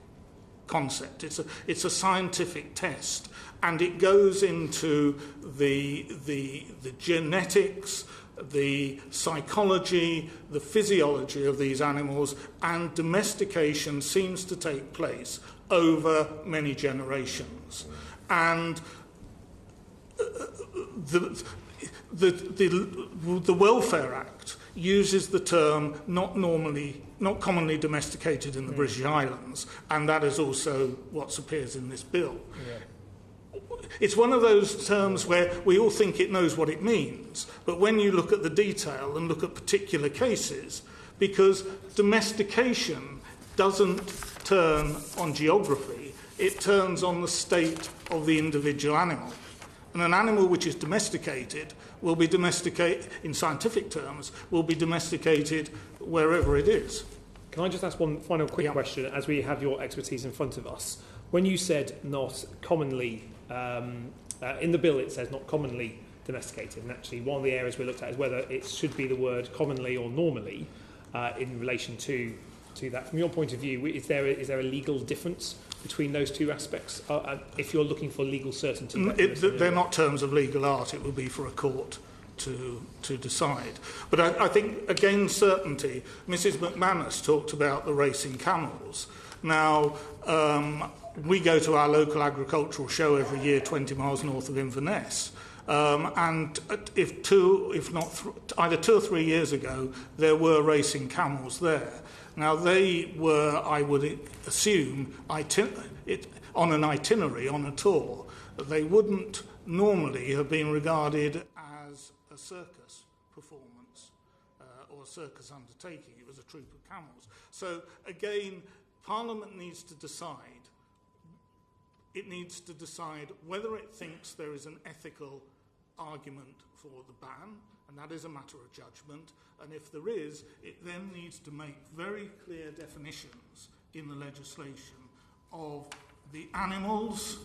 concept. It's a scientific test, and it goes into the genetics, the psychology, the physiology of these animals, and domestication seems to take place over many generations. And the Welfare Act uses the term not commonly domesticated in the British Islands, and that is also what appears in this bill. Yeah. It's one of those terms where we all think it knows what it means, but when you look at the detail and look at particular cases, because domestication doesn't turn on geography, it turns on the state of the individual animal. And an animal which is domesticated will be domesticated, in scientific terms, will be domesticated wherever it is. Can I just ask one final quick question, as we have your expertise in front of us? When you said not commonly, in the bill it says not commonly domesticated, and actually one of the areas we looked at is whether it should be the word commonly or normally in relation to that. From your point of view, is there a legal difference between those two aspects, if you're looking for legal certainty? They're not terms of legal art. It would be for a court to decide. But I think, again, certainty. Mrs MacManus talked about the racing camels. Now, we go to our local agricultural show every year 20 miles north of Inverness. And either 2 or 3 years ago, there were racing camels there. Now, they were, I would assume, on an itinerary, on a tour. They wouldn't normally have been regarded as a circus performance or a circus undertaking. It was a troop of camels. So, again, Parliament needs to decide. It needs to decide whether it thinks there is an ethical argument for the ban, and that is a matter of judgment. And if there is, it then needs to make very clear definitions in the legislation of the animals,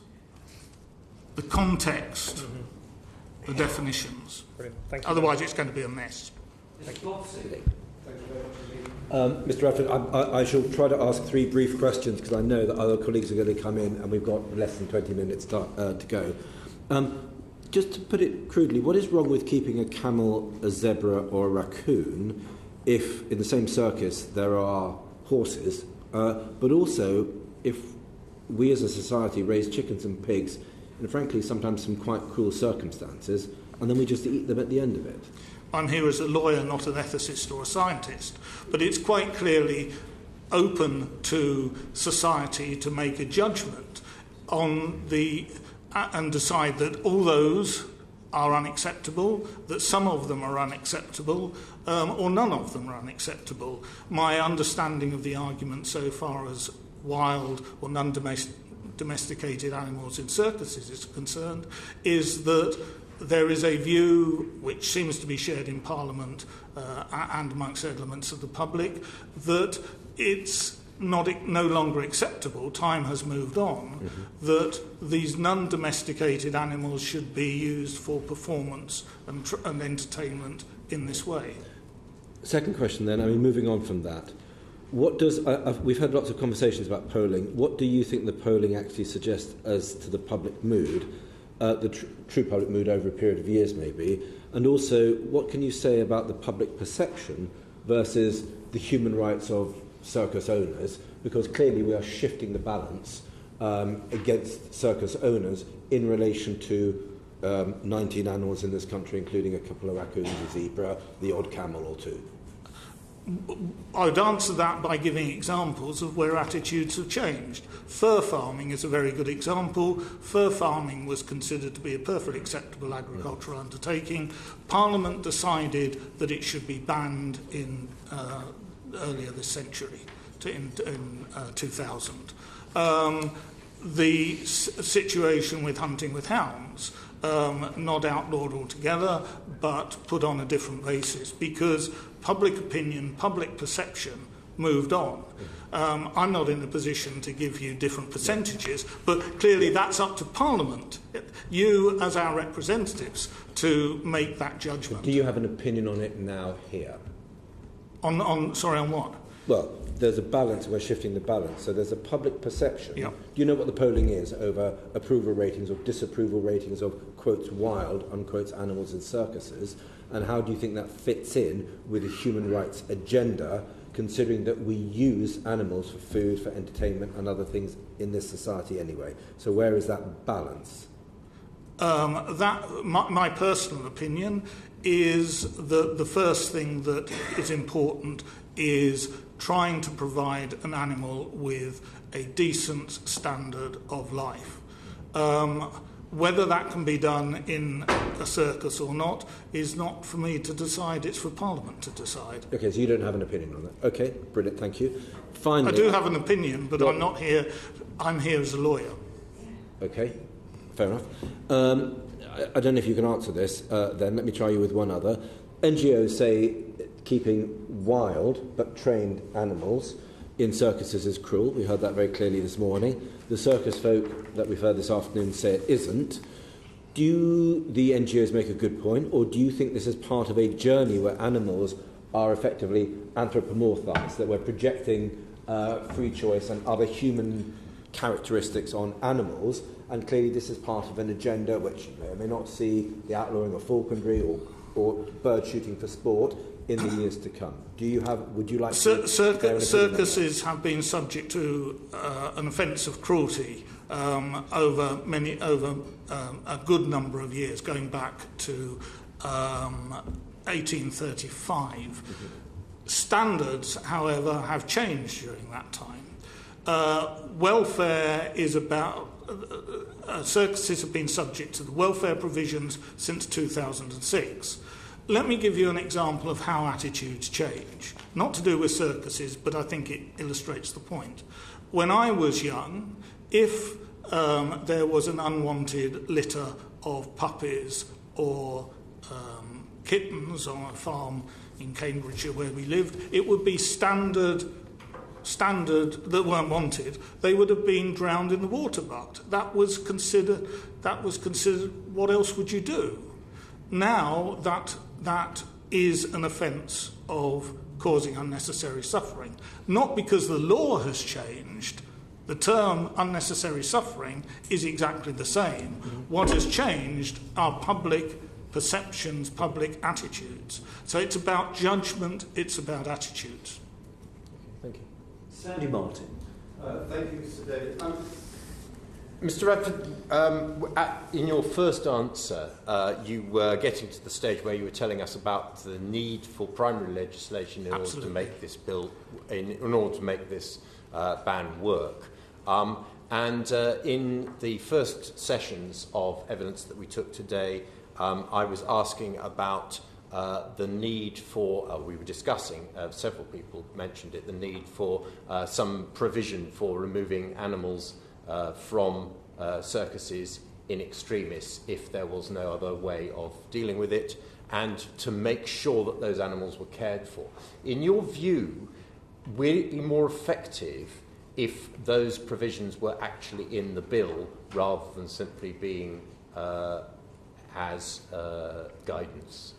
the context, the definitions. Thank you. Otherwise, it's going to be a mess. Mr. Radford, I shall try to ask 3 brief questions because I know that other colleagues are going to come in and we've got less than 20 minutes to go. Just to put it crudely, what is wrong with keeping a camel, a zebra or a raccoon if in the same circus there are horses, but also if we as a society raise chickens and pigs in frankly sometimes some quite cruel circumstances and then we just eat them at the end of it? I'm here as a lawyer, not an ethicist or a scientist, but it's quite clearly open to society to make a judgment on and decide that all those are unacceptable, that some of them are unacceptable, or none of them are unacceptable. My understanding of the argument so far as wild or non-domesticated animals in circuses is concerned is that there is a view which seems to be shared in Parliament and amongst elements of the public that it's no longer acceptable, time has moved on, that these non-domesticated animals should be used for performance and entertainment in this way. Second question then, moving on from that, what does we've had lots of conversations about polling. What do you think the polling actually suggests as to the public mood? The true public mood over a period of years maybe, and also what can you say about the public perception versus the human rights of circus owners, because clearly we are shifting the balance against circus owners in relation to 19 animals in this country, including a couple of raccoons, a zebra, the odd camel or 2. I would answer that by giving examples of where attitudes have changed. Fur farming is a very good example. Fur farming was considered to be a perfectly acceptable agricultural undertaking. Parliament decided that it should be banned in earlier this century, in 2000. The situation with hunting with hounds, not outlawed altogether, but put on a different basis because public opinion, public perception moved on. I'm not in a position to give you different percentages, but clearly that's up to Parliament, you as our representatives, to make that judgment. Do you have an opinion on it now here? Sorry, on what? Well, there's a balance, we're shifting the balance, so there's a public perception. Yeah. Do you know what the polling is over approval ratings or disapproval ratings of, quotes, wild, unquotes, animals in circuses, and how do you think that fits in with the human rights agenda, considering that we use animals for food, for entertainment and other things in this society anyway? So where is that balance? My personal opinion is that the first thing that is important is trying to provide an animal with a decent standard of life. Whether that can be done in a circus or not is not for me to decide, it's for Parliament to decide. Okay, so you don't have an opinion on that. Okay, brilliant, thank you. Finally, I do have an opinion, but I'm not here, I'm here as a lawyer. Okay, fair enough. I don't know if you can answer this, then let me try you with one other. NGOs say keeping wild but trained animals in circuses is cruel. We heard that very clearly this morning. The circus folk that we've heard this afternoon say it isn't. Do the NGOs make a good point, or do you think this is part of a journey where animals are effectively anthropomorphized, that we're projecting free choice and other human characteristics on animals, and clearly this is part of an agenda which may or may not see the outlawing of falconry or bird shooting for sport in the years to come. Would you like to... Circuses have been subject to an offence of cruelty over a good number of years, going back to 1835. Standards, however, have changed during that time. Welfare is about... circuses have been subject to the welfare provisions since 2006. Let me give you an example of how attitudes change. Not to do with circuses, but I think it illustrates the point. When I was young, if there was an unwanted litter of puppies or kittens on a farm in Cambridgeshire where we lived, it would be standard that weren't wanted. They would have been drowned in the water butt. That was considered. What else would you do? Now that is an offence of causing unnecessary suffering, not because the law has changed. The term unnecessary suffering is exactly the same. What has changed are public perceptions, public attitudes. So it's about judgment, it's about attitudes. Thank you. Sandy Martin. Thank you, Mr. David. Mr. Radford, in your first answer, you were getting to the stage where you were telling us about the need for primary legislation in order to make this bill, in order to make this ban work. And in the first sessions of evidence that we took today, I was asking about the need for, we were discussing, several people mentioned it, the need for some provision for removing animals from circuses in extremis if there was no other way of dealing with it, and to make sure that those animals were cared for. In your view, will it be more effective if those provisions were actually in the bill rather than simply being as guidance?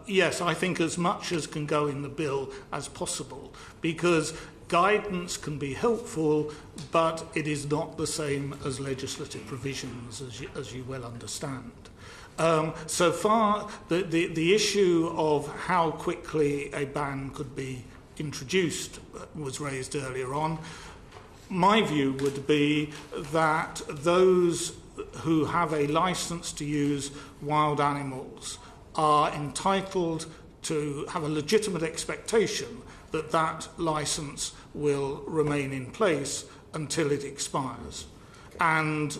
Yes, I think as much as can go in the bill as possible, because guidance can be helpful, but it is not the same as legislative provisions, as you well understand. So far, the issue of how quickly a ban could be introduced was raised earlier on. My view would be that those who have a licence to use wild animals are entitled to have a legitimate expectation that that licence will remain in place until it expires, and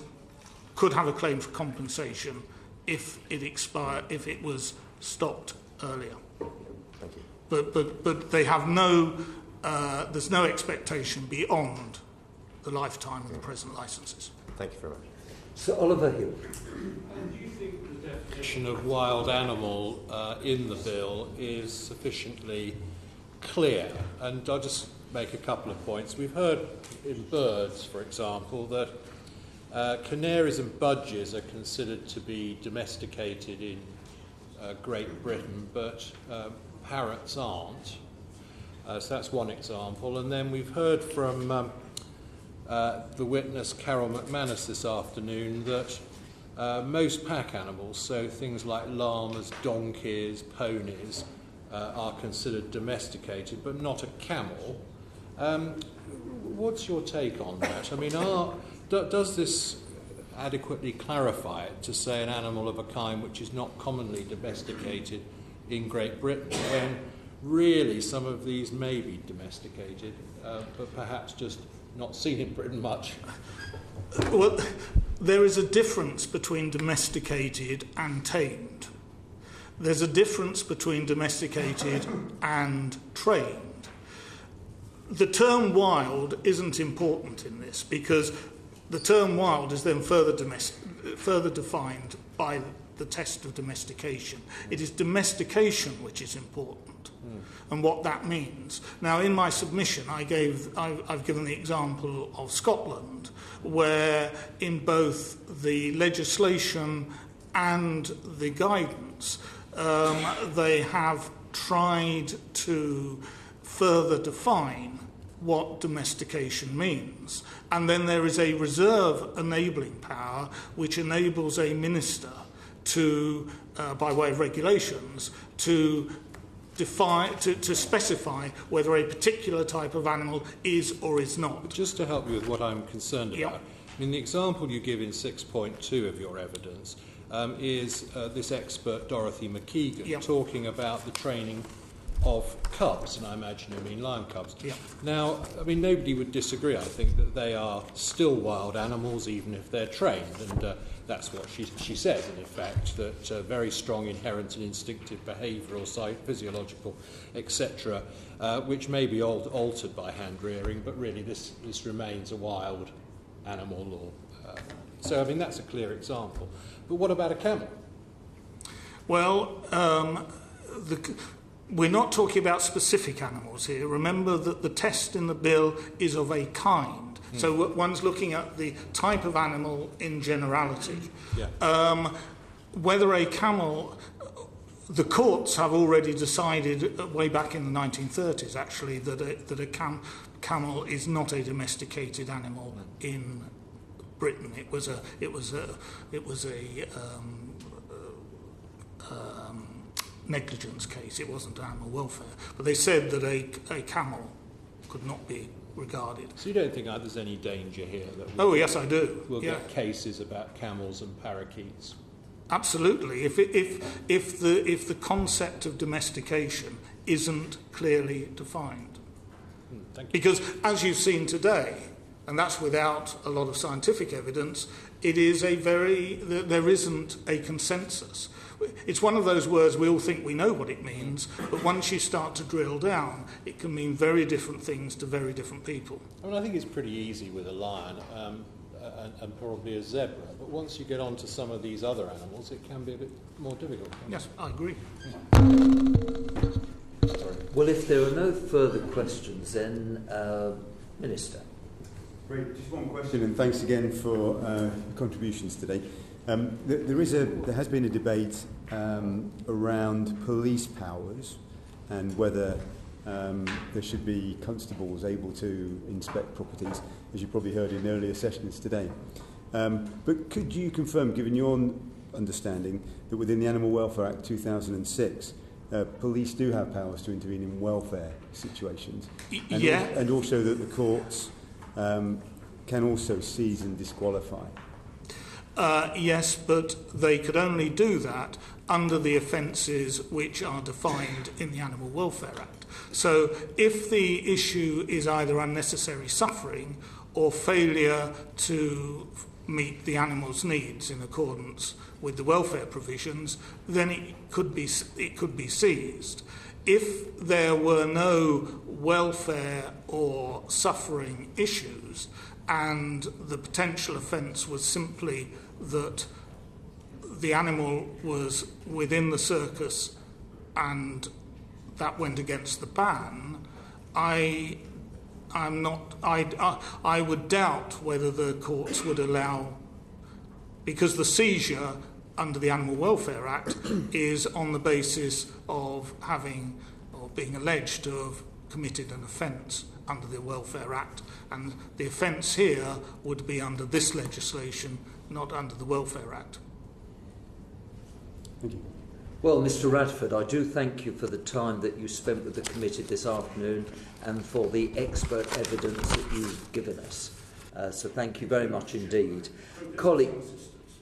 could have a claim for compensation if it was stopped earlier. Thank you. But they have there's no expectation beyond the lifetime of the present licences. Thank you very much. Sir Oliver Hill. Do you think the definition of wild animal in the bill is sufficiently clear? And I'll just make a couple of points. We've heard in birds, for example, that canaries and budgies are considered to be domesticated in Great Britain, but parrots aren't. So that's one example. And then we've heard from the witness Carol MacManus this afternoon that most pack animals, so things like llamas, donkeys, ponies, are considered domesticated, but not a camel. What's your take on that? I mean, does this adequately clarify it to say an animal of a kind which is not commonly domesticated in Great Britain, when really some of these may be domesticated, but perhaps just not seen in Britain much? Well, there is a difference between domesticated and tamed. There's a difference between domesticated and trained. The term wild isn't important in this, because the term wild is then further defined by the test of domestication. It is domestication which is important, and what that means. Now, in my submission, I've given the example of Scotland, where in both the legislation and the guidance, they have tried to further define what domestication means. And then there is a reserve enabling power which enables a minister to, by way of regulations, to specify whether a particular type of animal is or is not. Just to help you with what I'm concerned about, I mean, the example you give in 6.2 of your evidence is this expert Dorothy McKeegan talking about the training of cubs, and I imagine you mean lion cubs. Now, I mean, nobody would disagree, I think, that they are still wild animals, even if they're trained, and that's what she says, in effect, that very strong inherent and instinctive behavioural, physiological, etc., which may be altered by hand-rearing, but really this remains a wild animal. So, I mean, that's a clear example. But what about a camel? Well, we're not talking about specific animals here. Remember that the test in the bill is of a kind. So one's looking at the type of animal in generality. Whether a camel... The courts have already decided, way back in the 1930s, actually, that a camel is not a domesticated animal in Britain. It was a negligence case. It wasn't animal welfare. But they said that a camel could not be regarded. So you don't think there's any danger here that yes, I do. We'll get cases about camels and parakeets? Absolutely. If the concept of domestication isn't clearly defined. Thank you. Because as you've seen today, and that's without a lot of scientific evidence, there isn't a consensus. It's one of those words we all think we know what it means, but once you start to drill down, it can mean very different things to very different people. I mean, I think it's pretty easy with a lion and probably a zebra, but once you get on to some of these other animals, it can be a bit more difficult. Yes, I agree. Well, if there are no further questions, then Minister. Great. Just one question, and thanks again for contributions today. There has been a debate around police powers and whether there should be constables able to inspect properties, as you probably heard in earlier sessions today. But could you confirm, given your understanding, that within the Animal Welfare Act 2006, police do have powers to intervene in welfare situations? And also that the courts can also seize and disqualify? Yes, but they could only do that under the offences which are defined in the Animal Welfare Act. So if the issue is either unnecessary suffering or failure to meet the animal's needs in accordance with the welfare provisions, then it could be seized. If there were no welfare or suffering issues and the potential offence was simply that the animal was within the circus and that went against the ban, I would doubt whether the courts would allow, because the seizure under the Animal Welfare Act is on the basis of having or being alleged to have committed an offence under the Welfare Act, and the offence here would be under this legislation, not under the Welfare Act. Thank you. Well, Mr. Radford, I do thank you for the time that you spent with the committee this afternoon and for the expert evidence that you've given us. So thank you very much indeed.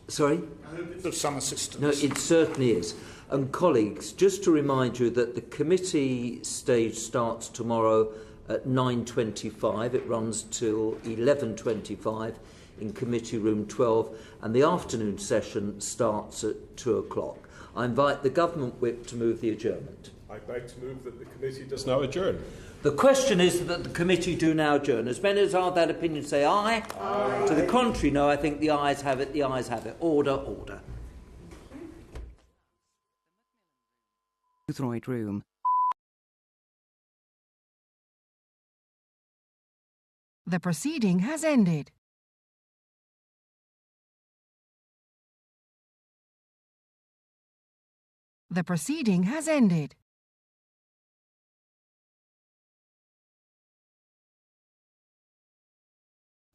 Sorry? I hope it's of some assistance. No, it certainly is. And colleagues, just to remind you that the committee stage starts tomorrow at 9:25. It runs till 11:25 in committee room 12, and the afternoon session starts at 2 o'clock. I invite the government whip to move the adjournment. I beg to move that the committee does now adjourn. The question is that the committee do now adjourn. As many as are of that opinion say aye. Aye. To the contrary, no, I think the ayes have it. The ayes have it. Order, order. Boothroyd Room. The proceeding has ended. The proceeding has ended.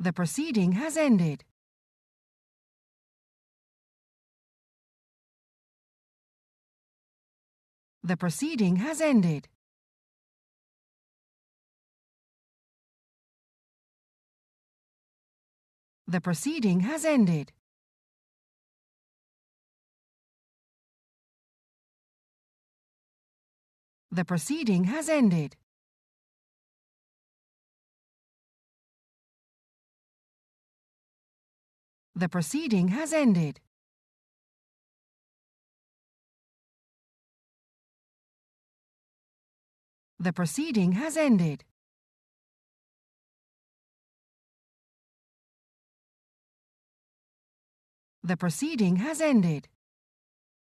The proceeding has ended. The proceeding has ended. The proceeding has ended. The proceeding has ended. The proceeding has ended. The proceeding has ended. The proceeding has ended.